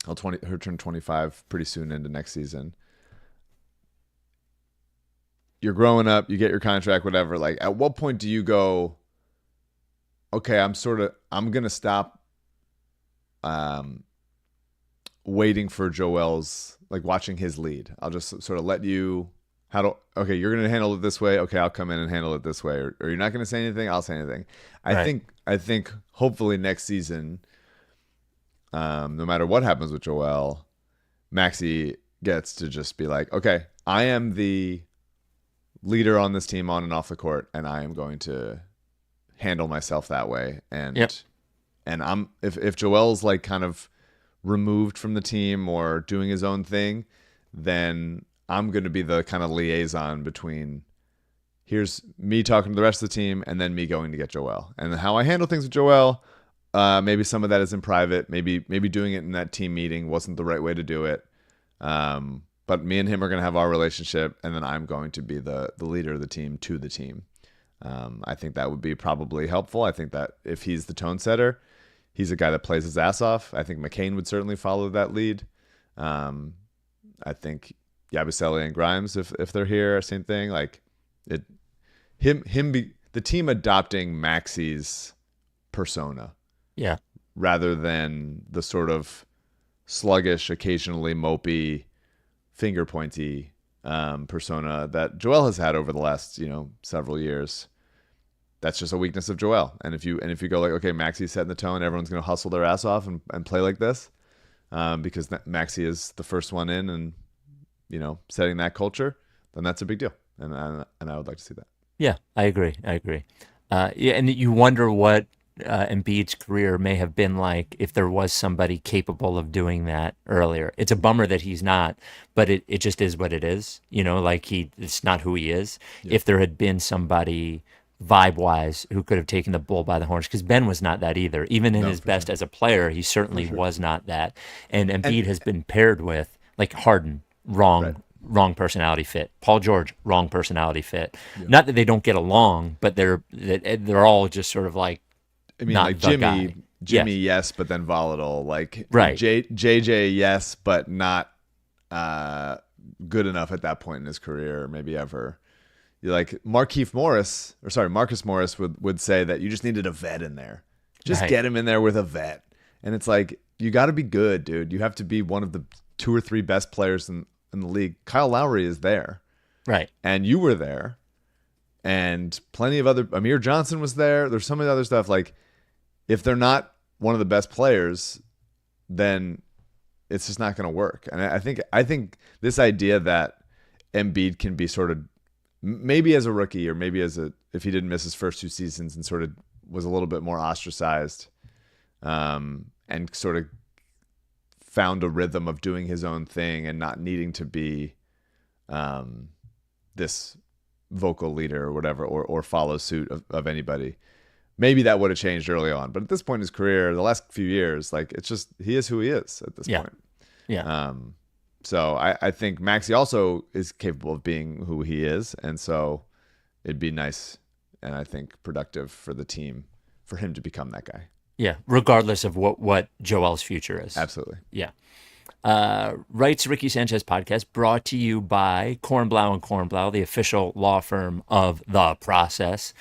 He'll turn 25 pretty soon into next season. You're growing up, you get your contract, whatever. Like, at what point do you go, okay, I'm going to stop waiting for Joel's, like, watching his lead. I'll just sort of let you, okay, you're going to handle it this way. Okay, I'll come in and handle it this way. Or you're not going to say anything, I'll say anything. I think hopefully next season, no matter what happens with Joel, Maxey gets to just be like, okay, I am the leader on this team on and off the court, and I am going to handle myself that way. And and if Joel's like kind of removed from the team or doing his own thing, then I'm going to be the kind of liaison between, here's me talking to the rest of the team and then me going to get Joel. And how I handle things with Joel, maybe some of that is in private. Maybe doing it in that team meeting wasn't the right way to do it. But me and him are going to have our relationship, and then I'm going to be the leader of the team to the team. I think that would be probably helpful. I think that if he's the tone setter, he's a guy that plays his ass off. I think McCain would certainly follow that lead. I think Yabusele and Grimes, if they're here, same thing. Like the team adopting Maxey's persona, rather than the sort of sluggish, occasionally mopey, finger pointy persona that Joel has had over the last several years. That's just a weakness of Joel. And if you go like, okay, Maxey's setting the tone, everyone's going to hustle their ass off and play like this, because Maxey is the first one in and setting that culture, then that's a big deal. And I would like to see that. Yeah, I agree. And you wonder what Embiid's career may have been like if there was somebody capable of doing that earlier. It's a bummer that he's not, but it just is what it is. Like it's not who he is. Yeah. If there had been somebody vibe-wise who could have taken the bull by the horns, because Ben was not that either. Even in his best as a player, he certainly was not that. And Embiid has been paired with, like, Harden, wrong personality fit. Paul George, wrong personality fit. Yeah. Not that they don't get along, but they're all just sort of like, I mean, like Jimmy, yes, but then volatile. Like JJ, yes, but not good enough at that point in his career, maybe ever. Like Marcus Morris would say that you just needed a vet in there. Just get him in there with a vet. And it's like, you got to be good, dude. You have to be one of the 2 or 3 best players in the league. Kyle Lowry is there. Right. And you were there. And plenty of other, Amir Johnson was there. There's some of the other stuff. Like, if they're not one of the best players, then it's just not going to work. And I think this idea that Embiid can be sort of, maybe as a rookie, or maybe if he didn't miss his first 2 seasons and sort of was a little bit more ostracized, and sort of found a rhythm of doing his own thing and not needing to be this vocal leader or whatever, or follow suit of anybody. maybe that would have changed early on. But at this point in his career, the last few years, like it's just he is who he is at this point. Yeah. So I think Maxey also is capable of being who he is, and so it'd be nice and I think productive for the team for him to become that guy. Yeah. Regardless of what Joel's future is. Absolutely. Yeah. Rights to Ricky Sanchez podcast brought to you by Kornblau and Kornblau, the official law firm of The Process.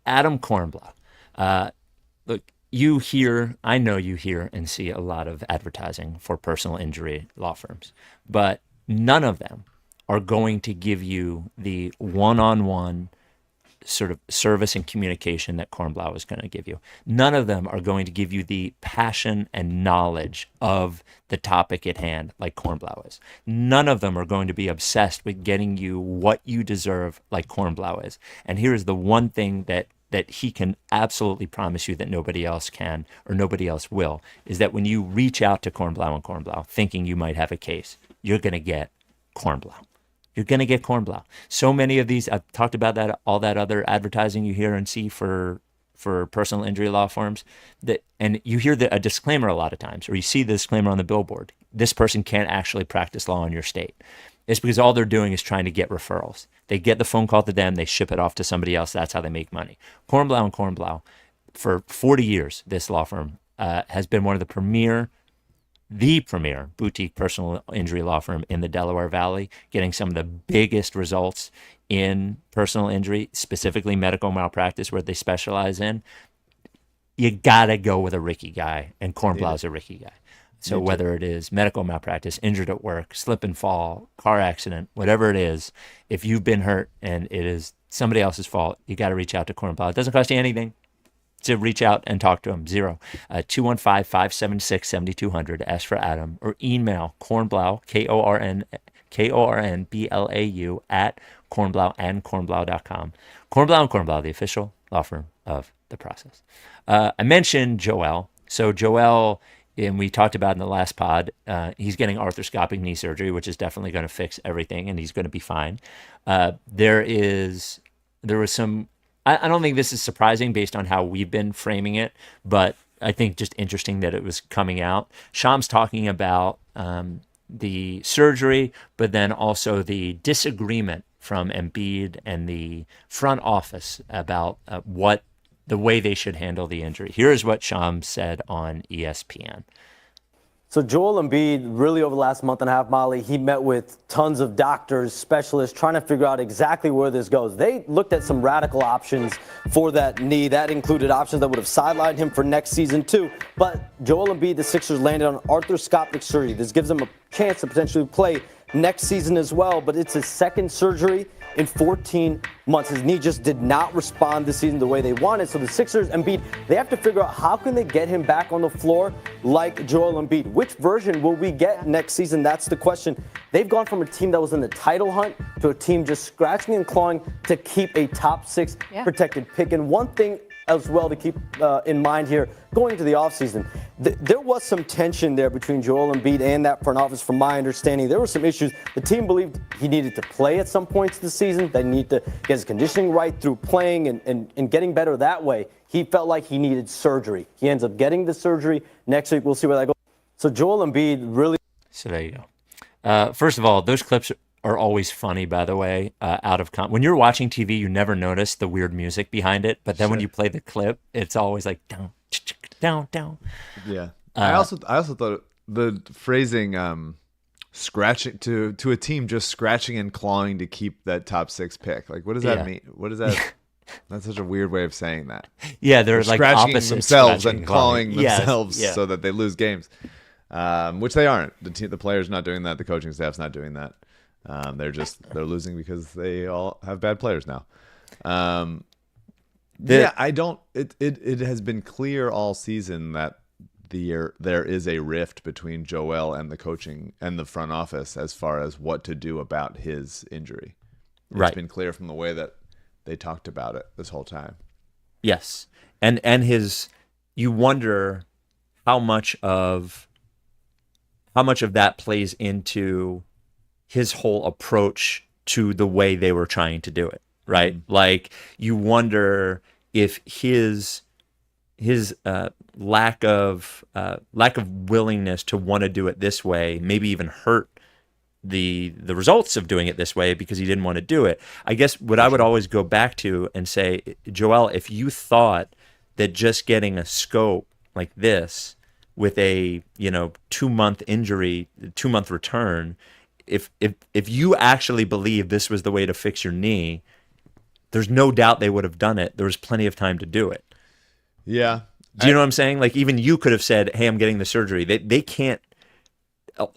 Adam Kornblau. Look, I know you hear and see a lot of advertising for personal injury law firms, but none of them are going to give you the one-on-one sort of service and communication that Kornblau is going to give you. None of them are going to give you the passion and knowledge of the topic at hand like Kornblau is. None of them are going to be obsessed with getting you what you deserve like Kornblau is. And here is the one thing that he can absolutely promise you that nobody else can or nobody else will, is that when you reach out to Kornblau and Kornblau thinking you might have a case, you're going to get Kornblau. You're going to get Kornblau. So many of these, I've talked about that, all that other advertising you hear and see for personal injury law firms, and you hear a disclaimer a lot of times, or you see the disclaimer on the billboard. This person can't actually practice law in your state. It's because all they're doing is trying to get referrals. They get the phone call to them, they ship it off to somebody else. That's how they make money. Kornblau and Kornblau, for 40 years, this law firm has been one of the premier boutique personal injury law firm in the Delaware Valley, getting some of the biggest results in personal injury, specifically medical malpractice, where they specialize in. You gotta go with a Ricky guy, and Kornblau's a Ricky guy. So whether it is medical malpractice, injured at work, slip and fall, car accident, whatever it is, if you've been hurt and it is somebody else's fault, you got to reach out to Kornblau. It doesn't cost you anything to reach out and talk to him. 215-576-7200. Ask for Adam, or email Kornblau, Kornblau at kornblau.com. Kornblau and Kornblau, the official law firm of The Process. I mentioned Joel. So Joel, and we talked about in the last pod, he's getting arthroscopic knee surgery, which is definitely going to fix everything, and he's going to be fine. There was some. I don't think this is surprising based on how we've been framing it, but I think just interesting that it was coming out. Sham's talking about the surgery, but then also the disagreement from Embiid and the front office about the way they should handle the injury. Here's what Sham said on ESPN. So Joel Embiid, really over the last month and a half, Molly, he met with tons of doctors, specialists, trying to figure out exactly where this goes. They looked at some radical options for that knee. That included options that would have sidelined him for next season too. But Joel Embiid, the Sixers, landed on arthroscopic surgery. This gives him a chance to potentially play next season as well, but it's his second surgery in 14 months. His knee just did not respond this season the way they wanted. So the Sixers, Embiid, they have to figure out how can they get him back on the floor like Joel Embiid. Which version will we get next season? That's the question. They've gone from a team that was in the title hunt to a team just scratching and clawing to keep a top 6 protected pick. And one thing as well to keep in mind here going into the offseason, there was some tension there between Joel Embiid and that front office. From my understanding, there were some issues. The team believed he needed to play at some points this season. They need to get his conditioning right through playing and getting better that way. He felt like he needed surgery. He ends up getting the surgery next week. We'll see where that goes. So Joel Embiid really. So there you go. First of all, those clips are always funny, by the way, out of when you're watching TV, you never notice the weird music behind it, but then when you play the clip, it's always like down, down, down. Yeah. I also thought the phrasing scratching to a team just scratching and clawing to keep that top 6 pick. Like, what does that mean? What is that? That's such a weird way of saying that. Yeah, they're like scratching opposite themselves and clawing themselves yes. so that they lose games, which they aren't. The player's not doing that. The coaching staff's not doing that. They're losing because they all have bad players now. It has been clear all season that there is a rift between Joel and the coaching and the front office as far as what to do about his injury. It's been clear from the way that they talked about it this whole time. Yes. And you wonder how much of that plays into his whole approach to the way they were trying to do it, right? Mm-hmm. Like, you wonder if his his lack of willingness to want to do it this way, maybe even hurt the results of doing it this way because he didn't want to do it. I guess what I would always go back to and say, Joel, if you thought that just getting a scope like this with a 2-month injury, 2-month return, if you actually believe this was the way to fix your knee, there's no doubt they would have done it. There was plenty of time to do it. Yeah. Do you know what I'm saying? Like, even you could have said, hey, I'm getting the surgery. They can't.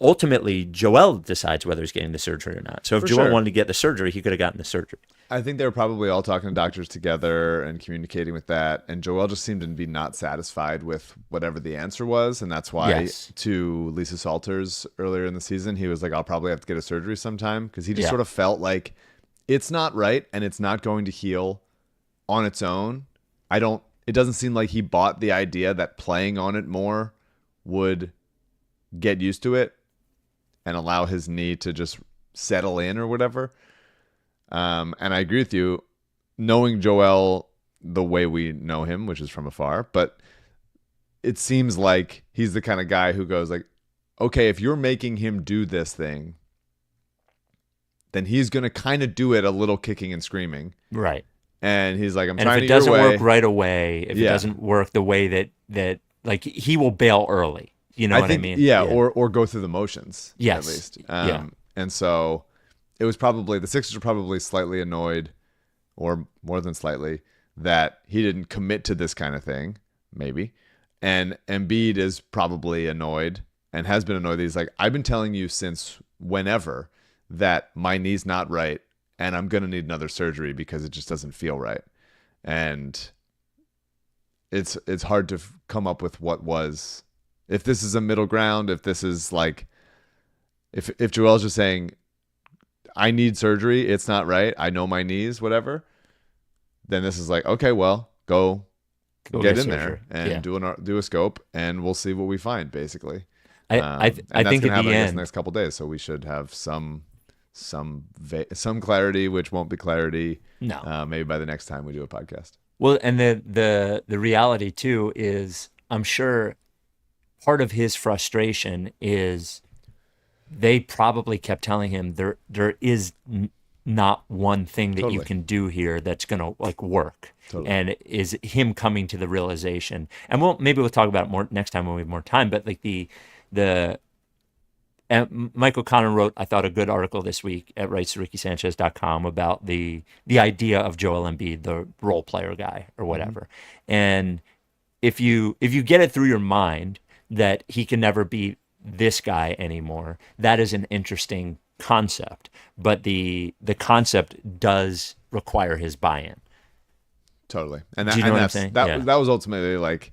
Ultimately, Joel decides whether he's getting the surgery or not. So if For Joel sure. wanted to get the surgery, he could have gotten the surgery. I think they were probably all talking to doctors together and communicating with that. And Joel just seemed to be not satisfied with whatever the answer was. And that's why Yes. to Lisa Salters earlier in the season, he was like, I'll probably have to get a surgery sometime. Because he just Yeah. sort of felt like it's not right and it's not going to heal on its own. It doesn't seem like he bought the idea that playing on it more would get used to it and allow his knee to just settle in or whatever. And I agree with you, knowing Joel the way we know him, which is from afar, but it seems like he's the kind of guy who goes like, okay, if you're making him do this thing, then he's going to kind of do it a little kicking and screaming. Right. And he's like, I'm And trying if it to doesn't your way. work right away, if it Yeah. doesn't work the way that like he will bail early. You know what I mean? Yeah, or go through the motions, Yes. at least. Yeah. And so it was probably, the Sixers were probably slightly annoyed, or more than slightly, that he didn't commit to this kind of thing, maybe. And Embiid is probably annoyed and has been annoyed. He's like, I've been telling you since whenever that my knee's not right and I'm going to need another surgery because it just doesn't feel right. And it's hard to come up with what was, if this is a middle ground, if this is like, if Joel's just saying, I need surgery, it's not right, I know my knees, whatever, then this is like, okay, well, go get in surgery. there and Yeah. do a scope and we'll see what we find, basically. I And think that's at gonna the happen, I guess, in end, the next couple of days, so we should have some clarity, which won't be clarity. No. Maybe by the next time we do a podcast. well, and the reality too is, I'm sure part of his frustration is they probably kept telling him there is not one thing that you Totally. can do here that's gonna like work. Totally. And is him coming to the realization. And maybe we'll talk about it more next time when we have more time. But like Michael Connor wrote, I thought, a good article this week at rightstoRickySanchez.com about the idea of Joel Embiid, the role player guy or whatever. And if you get it through your mind that he can never be this guy anymore, that is an interesting concept. But the concept does require his buy-in. Totally. And Do you know what I'm saying? that Yeah. that was ultimately like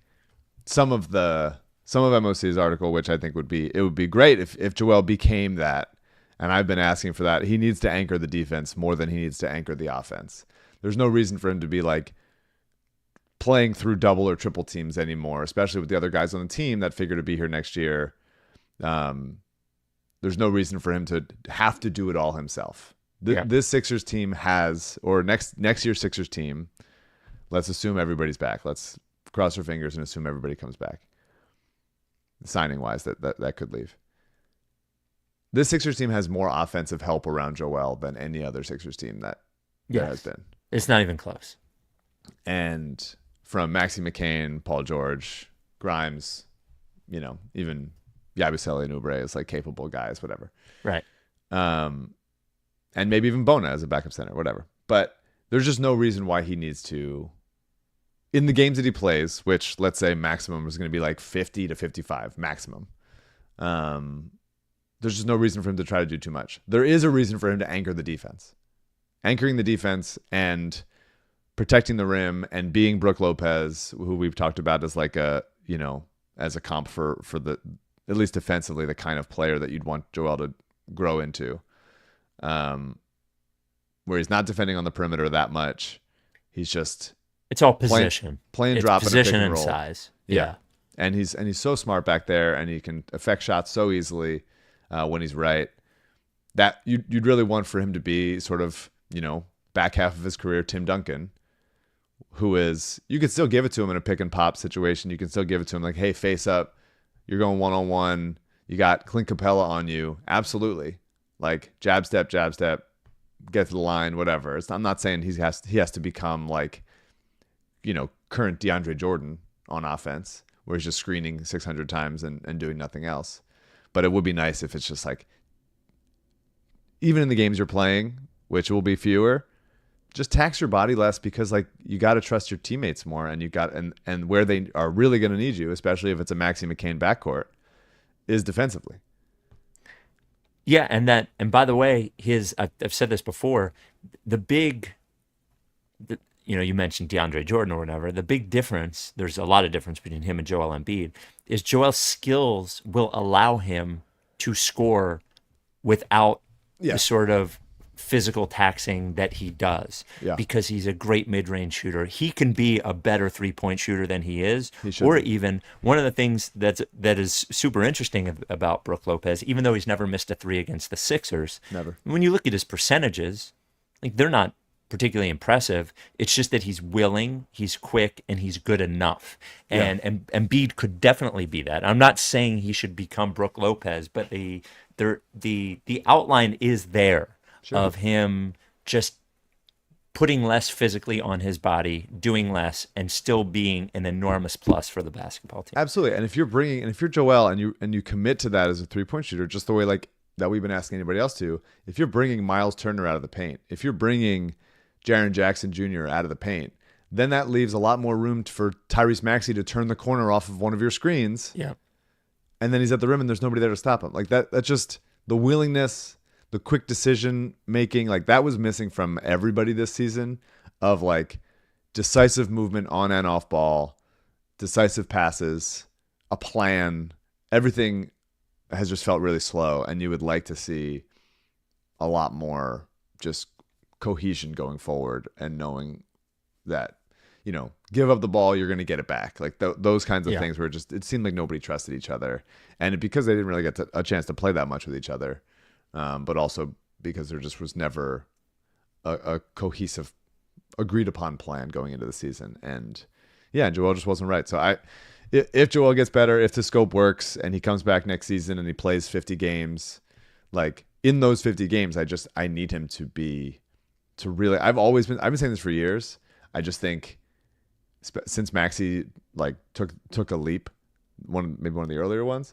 some of MOC's article, which I think would be great if Joel became that. And I've been asking for that. He needs to anchor the defense more than he needs to anchor the offense. There's no reason for him to be like playing through double or triple teams anymore, especially with the other guys on the team that figure to be here next year. There's no reason for him to have to do it all himself. This Sixers team has, or next year's Sixers team, let's assume everybody's back. Let's cross our fingers and assume everybody comes back. Signing wise, that could leave. This Sixers team has more offensive help around Joel than any other Sixers team that there has been. It's not even close. And from Maxey McCain, Paul George, Grimes, even Yabusele and Oubre as like capable guys, whatever. Right. And maybe even Bona as a backup center, whatever. But there's just no reason why he needs to, in the games that he plays, which let's say maximum is going to be like 50 to 55 maximum. There's just no reason for him to try to do too much. There is a reason for him to anchor the defense. Anchoring the defense and protecting the rim and being Brook Lopez, who we've talked about as like as a comp for the, at least defensively, the kind of player that you'd want Joel to grow into. Where he's not defending on the perimeter that much. He's just It's all position. playing It's drop and a pick position and and roll. size. Yeah. And he's so smart back there, and he can affect shots so easily when he's right. That you'd really want for him to be sort of, back half of his career Tim Duncan, who is, you can still give it to him in a pick and pop situation. You can still give it to him like, hey, face up. You're going one-on-one. You got Clint Capella on you. Absolutely. Like jab step, get to the line, whatever. I'm not saying he has to become like, current DeAndre Jordan on offense, where he's just screening 600 times and doing nothing else. But it would be nice if it's just like, even in the games you're playing, which will be fewer, just tax your body less, because like you got to trust your teammates more, and and where they are really going to need you, especially if it's a Maxey McCain backcourt, is defensively. Yeah, and by the way, I've said this before, you mentioned DeAndre Jordan or whatever. The big difference, there's a lot of difference between him and Joel Embiid, is Joel's skills will allow him to score without the sort of physical taxing that he does, because he's a great mid-range shooter. He can be a better three-point shooter than he is, or even one of the things that is super interesting about Brook Lopez, even though he's never missed a three against the Sixers, when you look at his percentages, like they're not particularly impressive. It's just that he's willing, he's quick, and he's good enough. And Embiid could definitely be that. I'm not saying he should become Brook Lopez, but the outline is there. Sure. Of him just putting less physically on his body, doing less, and still being an enormous plus for the basketball team. Absolutely. And if you're Joel and you commit to that as a 3-point shooter, just the way like that we've been asking anybody else to, if you're bringing Miles Turner out of the paint, if you're bringing Jaren Jackson Jr. out of the paint, then that leaves a lot more room for Tyrese Maxey to turn the corner off of one of your screens. Yeah. And then he's at the rim and there's nobody there to stop him. Like that's just the willingness, the quick decision making, like that was missing from everybody this season, of like decisive movement on and off ball, decisive passes, a plan. Everything has just felt really slow, and you would like to see a lot more just cohesion going forward, and knowing that, give up the ball, you're going to get it back. Like those kinds of things where it seemed like nobody trusted each other, and because they didn't really get a chance to play that much with each other. But also because there just was never a cohesive, agreed upon plan going into the season. And Joel just wasn't right. So if Joel gets better, if the scope works and he comes back next season and he plays 50 games, like in those 50 games, I need him to really, I've been saying this for years. I just think since Maxey like took a leap, maybe one of the earlier ones,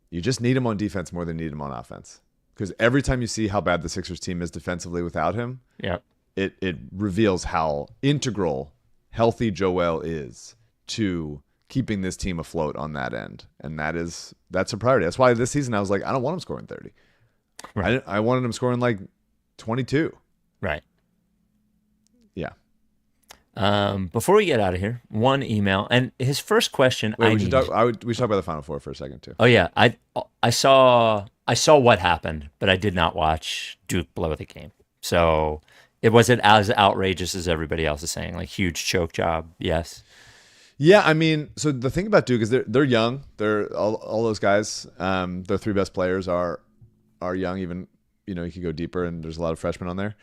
you just need him on defense more than you need him on offense. Because every time you see how bad the Sixers team is defensively without him, it reveals how integral healthy Joel is to keeping this team afloat on that end. And that's a priority. That's why this season I was like, I don't want him scoring 30. Right. I wanted him scoring like 22. Right. Yeah. Before we get out of here, one email, and his first question. We should talk about the Final Four for a second too. Oh yeah, I saw what happened, but I did not watch Duke blow the game. So it wasn't as outrageous as everybody else is saying. Like huge choke job. Yes. Yeah, I mean, so the thing about Duke is they're young. They're all those guys. Their three best players are young. Even you could go deeper, and there's a lot of freshmen on there.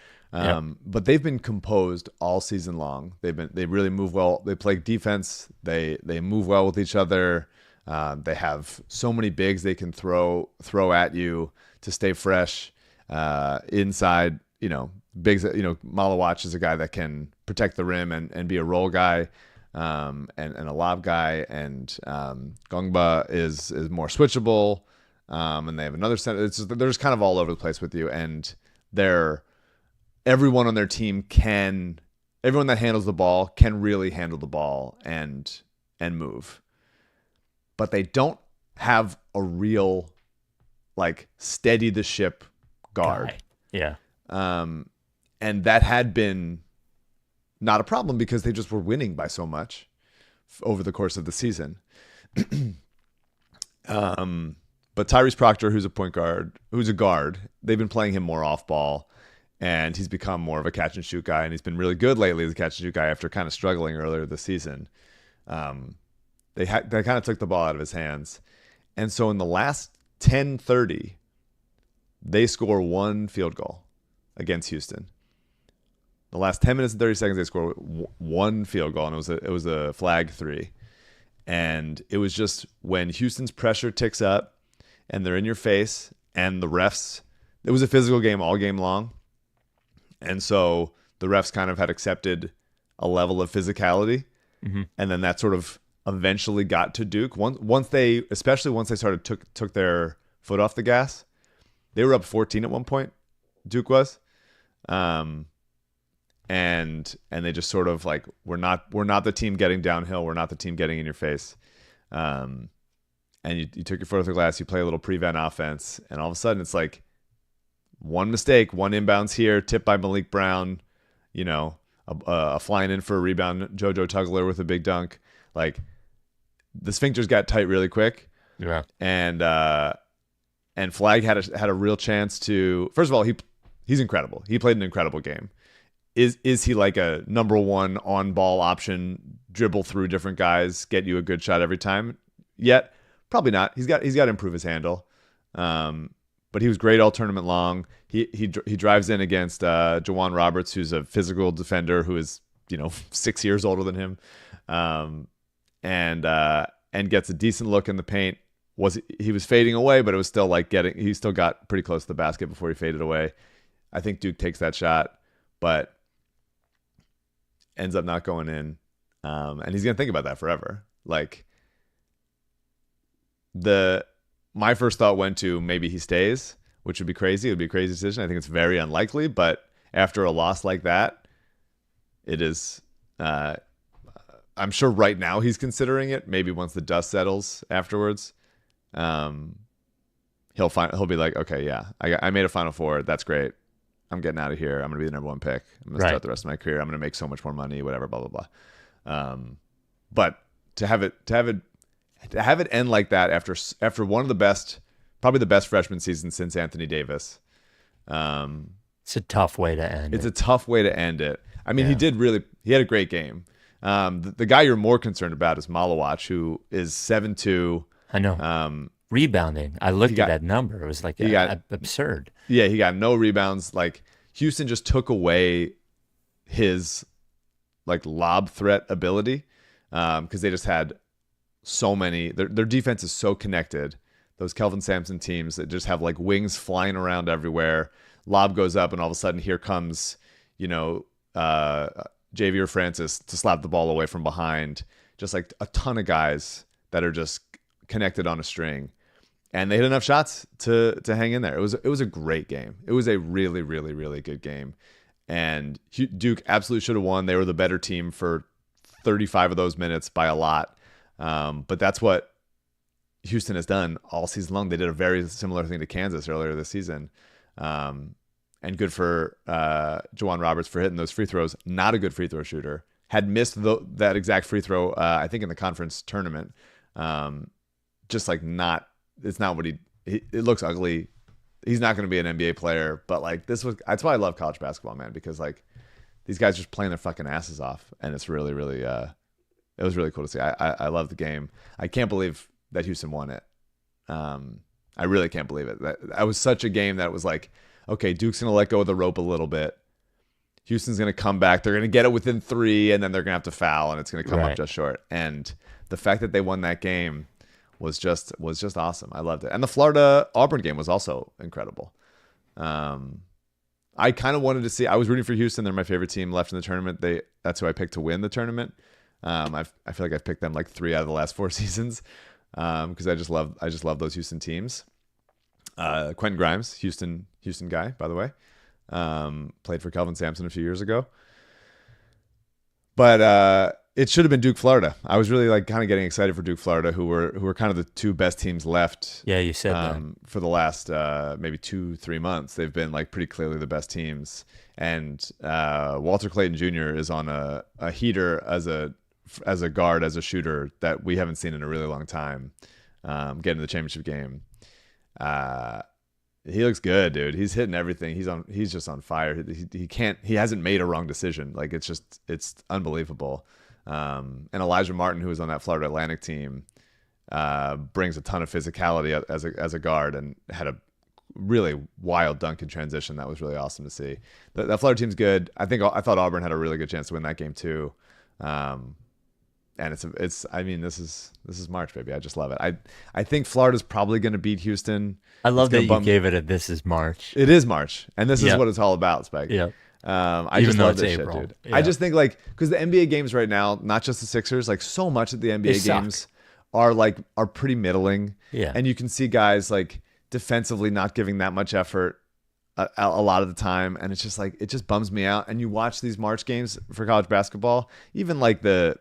But they've been composed all season long. They really move well. They play defense. They move well with each other. They have so many bigs they can throw at you to stay fresh inside. Bigs. Malawach is a guy that can protect the rim and be a roll guy. And a lob guy, and Gongba is more switchable, and they have another center. They're just kind of all over the place with you, and everyone on their team everyone that handles the ball can really handle the ball and move, but they don't have a real like steady the ship guard. Yeah, and that had been not a problem because they just were winning by so much over the course of the season. But Tyrese Proctor, who's a guard, they've been playing him more off ball, and he's become more of a catch and shoot guy, and he's been really good lately as a catch and shoot guy after kind of struggling earlier this season. They kind of took the ball out of his hands. And so in the last 10-30, they score one field goal against Houston. The last 10 minutes and 30 seconds, they scored one field goal, and it was a flag 3. And it was just when Houston's pressure ticks up and they're in your face, and the refs, it was a physical game all game long. And so the refs kind of had accepted a level of physicality. Mm-hmm. And then that sort of eventually got to Duke. Especially once they started took their foot off the gas, they were up 14 at one point. Duke was. And they just sort of like, we're not the team getting downhill. We're not the team getting in your face. And you took your foot off the glass. You play a little prevent offense, and all of a sudden it's like one mistake, one inbounds here, tipped by Malik Brown, a flying in for a rebound, JoJo Tugler with a big dunk. Like the sphincters got tight really quick. Yeah. And Flag had a real chance to. First of all, he's incredible. He played an incredible game. Is he like a number one on ball option, dribble through different guys, get you a good shot every time? Yet, probably not. He's got to improve his handle. But he was great all tournament long. He drives in against Jawan Roberts, who's a physical defender who is 6 years older than him, and gets a decent look in the paint. He was fading away, but it was still like he still got pretty close to the basket before he faded away. I think Duke takes that shot, but ends up not going in. And he's going to think about that forever. Like my first thought went to maybe he stays, which would be crazy. It would be a crazy decision. I think it's very unlikely, but after a loss like that, it is, I'm sure right now he's considering it. Maybe once the dust settles afterwards, he'll be like, okay, yeah, I made a Final Four. That's great. I'm getting out of here. I'm going to be the number one pick. I'm going to start the rest of my career. I'm going to make so much more money, whatever, blah, blah, blah. But to have it end like that after one of the best, probably the best freshman season since Anthony Davis. It's a tough way to end. It's a tough way to end it. I mean, he had a great game. The guy you're more concerned about is Malawach, who is 7'2". I know. Rebounding. I looked at that number. It was like absurd. Yeah, he got no rebounds. Like Houston just took away his like lob threat ability because they just had so many. Their defense is so connected. Those Kelvin Sampson teams that just have like wings flying around everywhere. Lob goes up, and all of a sudden here comes Javier Francis to slap the ball away from behind. Just like a ton of guys that are just connected on a string, and they hit enough shots to hang in there. It was a great game. It was a really, really, really good game, and Duke absolutely should have won. They were the better team for 35 of those minutes by a lot, but that's what Houston has done all season long. They did a very similar thing to Kansas earlier this season, and good for Jawan Roberts for hitting those free throws. Not a good free throw shooter. Had missed that exact free throw, I think, in the conference tournament. Just like it's not what it looks ugly. He's not going to be an NBA player, but like that's why I love college basketball, man, because like these guys just playing their fucking asses off, and it's really, really, it was really cool to see. I love the game. I can't believe that Houston won it. I really can't believe it. That was such a game that was like, okay, Duke's going to let go of the rope a little bit. Houston's going to come back. They're going to get it within 3, and then they're going to have to foul, and it's going to come up just short. And the fact that they won that game was just awesome. I loved it. And the Florida-Auburn game was also incredible. I kind of wanted to see. I was rooting for Houston. They're my favorite team left in the tournament. That's who I picked to win the tournament. I feel like I've picked them like 3 out of the last 4 seasons because I just love those Houston teams. Quentin Grimes, Houston guy, by the way, played for Kelvin Sampson a few years ago. But it should have been Duke, Florida. I was really like kind of getting excited for Duke, Florida, who were kind of the 2 best teams left. Yeah, you said that. For the last maybe 2-3 months. They've been like pretty clearly the best teams. And Walter Clayton Jr. is on a heater as a guard, as a shooter that we haven't seen in a really long time. Getting to the championship game. He looks good, dude. He's hitting everything. He's just on fire. He hasn't made a wrong decision. Like it's unbelievable. And Elijah Martin, who was on that Florida Atlantic team, brings a ton of physicality as a guard and had a really wild dunk in transition. That was really awesome to see. That Florida team's good. I thought Auburn had a really good chance to win that game too. And I mean, this is March, baby. I just love it. I think Florida's probably going to beat Houston. I love that you gave it a "This is March." It is March, and this is what it's all about, Spike. Yeah. I Even just though love it's this April. shit, dude. Yeah. I just think like because the NBA games right now, not just the Sixers, like so much of the NBA suck. games are pretty middling. Yeah. And you can see guys like defensively not giving that much effort a lot of the time, and it's just like it just bums me out. And you watch these March games for college basketball, even like the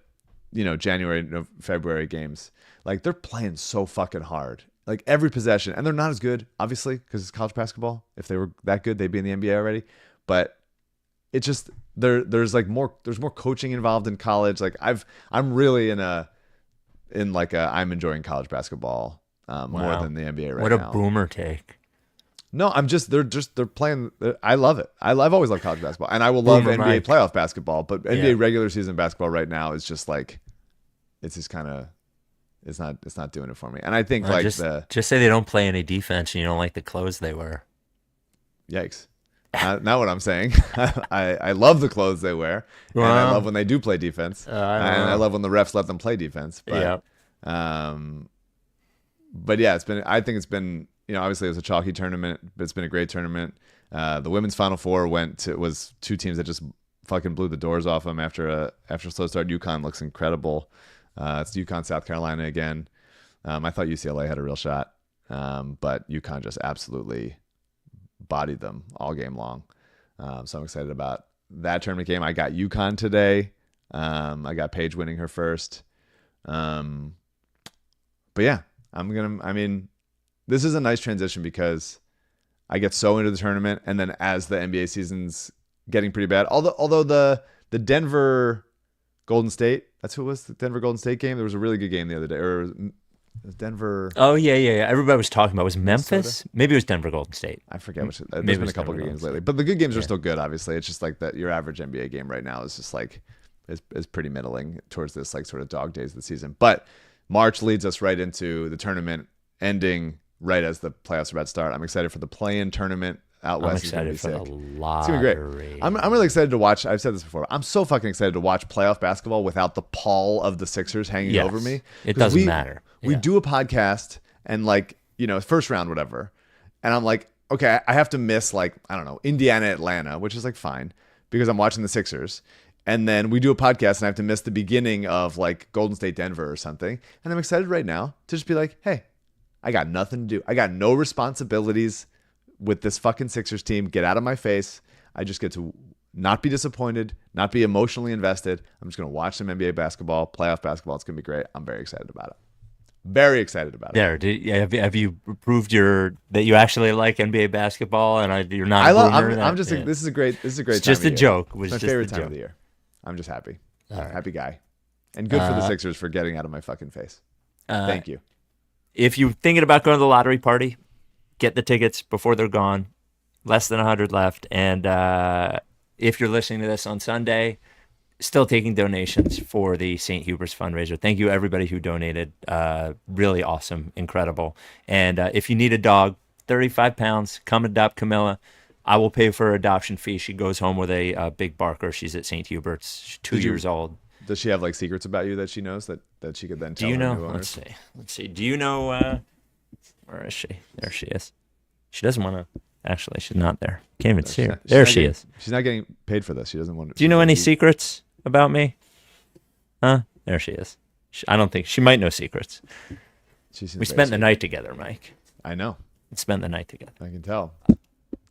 January, February games, like they're playing so fucking hard, like every possession, and they're not as good, obviously, because it's college basketball. If they were that good, they'd be in the NBA already. But it just there's more coaching involved in college. Like I'm really I'm enjoying college basketball more than the NBA right now. What a boomer take. No, they're playing. I love it. I've always loved college basketball, and I will love Boomer NBA Mike. playoff basketball. But NBA regular season basketball right now is just like, it's just kind of, it's not doing it for me. And I think Just say they don't play any defense and you don't like the clothes they wear. Yikes. Not what I'm saying. I love the clothes they wear, and I love when they do play defense, and I love when the refs let them play defense. But, but yeah, I think it's been. Obviously it was a chalky tournament, but it's been a great tournament. The women's Final Four was two teams that just fucking blew the doors off them after a slow start. UConn looks incredible. It's UConn, South Carolina again. I thought UCLA had a real shot, but UConn just absolutely bodied them all game long. So I'm excited about that tournament game. I got UConn today. I got Paige winning her first. But yeah, this is a nice transition because I get so into the tournament, and then as the NBA season's getting pretty bad, although the Denver Golden State, that's who it was, the Denver Golden State game. There was a really good game the other day, or it was Denver. Oh yeah. Everybody was talking about, was it Memphis? Minnesota? Maybe it was Denver Golden State. I forget which. There's Maybe been it's a couple Denver good games Golden lately, but the good games are still good. Obviously, it's just like that. Your average NBA game right now is just like is pretty middling towards this like sort of dog days of the season. But March leads us right into the tournament ending right as the playoffs are about to start. I'm excited for the play-in tournament out I'm west. excited for the It's gonna be lottery. great. I'm really excited to watch. I've said this before. I'm so fucking excited to watch playoff basketball without the pall of the Sixers hanging Yes. over me. It 'Cause doesn't matter. We Yeah. do a podcast and like first round whatever, and I'm like, okay, I have to miss like I don't know Indiana Atlanta, which is like fine because I'm watching the Sixers. And then we do a podcast and I have to miss the beginning of like Golden State Denver or something. And I'm excited right now to just be like, hey, I got nothing to do. I got no responsibilities with this fucking Sixers team. Get out of my face. I just get to not be disappointed, not be emotionally invested. I'm just going to watch some NBA basketball, playoff basketball. It's going to be great. I'm very excited about it. Very excited about it. There, have you proved that you actually like NBA basketball and you're not? This is a great. It's time just of a year. joke. It's my favorite time of the year. I'm just happy. Happy guy, and good for the Sixers for getting out of my fucking face. Thank you. If you're thinking about going to the lottery party, get the tickets before they're gone. Less than 100 left. And if you're listening to this on Sunday, still taking donations for the St. Hubert's fundraiser. Thank you, everybody who donated. Really awesome, incredible. And if you need a dog, 35 pounds, come adopt Camilla. I will pay for her adoption fee. She goes home with a big Barker. She's at St. Hubert's. She's 2 years old. Does she have like secrets about you that she knows that she could then tell? Do you her know? new Let's owners? see. Do you know? Where is she? There she is. She doesn't want to. Actually, she's not there. Can't even see her. There she is. She's not getting paid for this. She doesn't want to. Do you know any secrets about me? Huh? There she is. I don't think she might know secrets. We spent the night together, Mike. I know. We spent the night together. I can tell.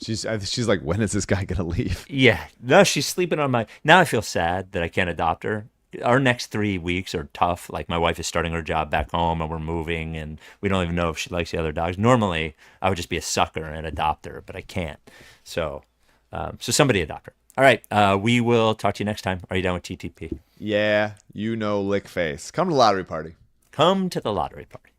She's like, when is this guy gonna leave? Yeah. No, she's sleeping on my. Now I feel sad that I can't adopt her. Our next 3 weeks are tough. Like my wife is starting her job back home and we're moving and we don't even know if she likes the other dogs. Normally I would just be a sucker and adopt her, but I can't. So somebody adopt her. All right. We will talk to you next time. Are you done with TTP? Yeah, lick face. Come to the lottery party. Come to the lottery party.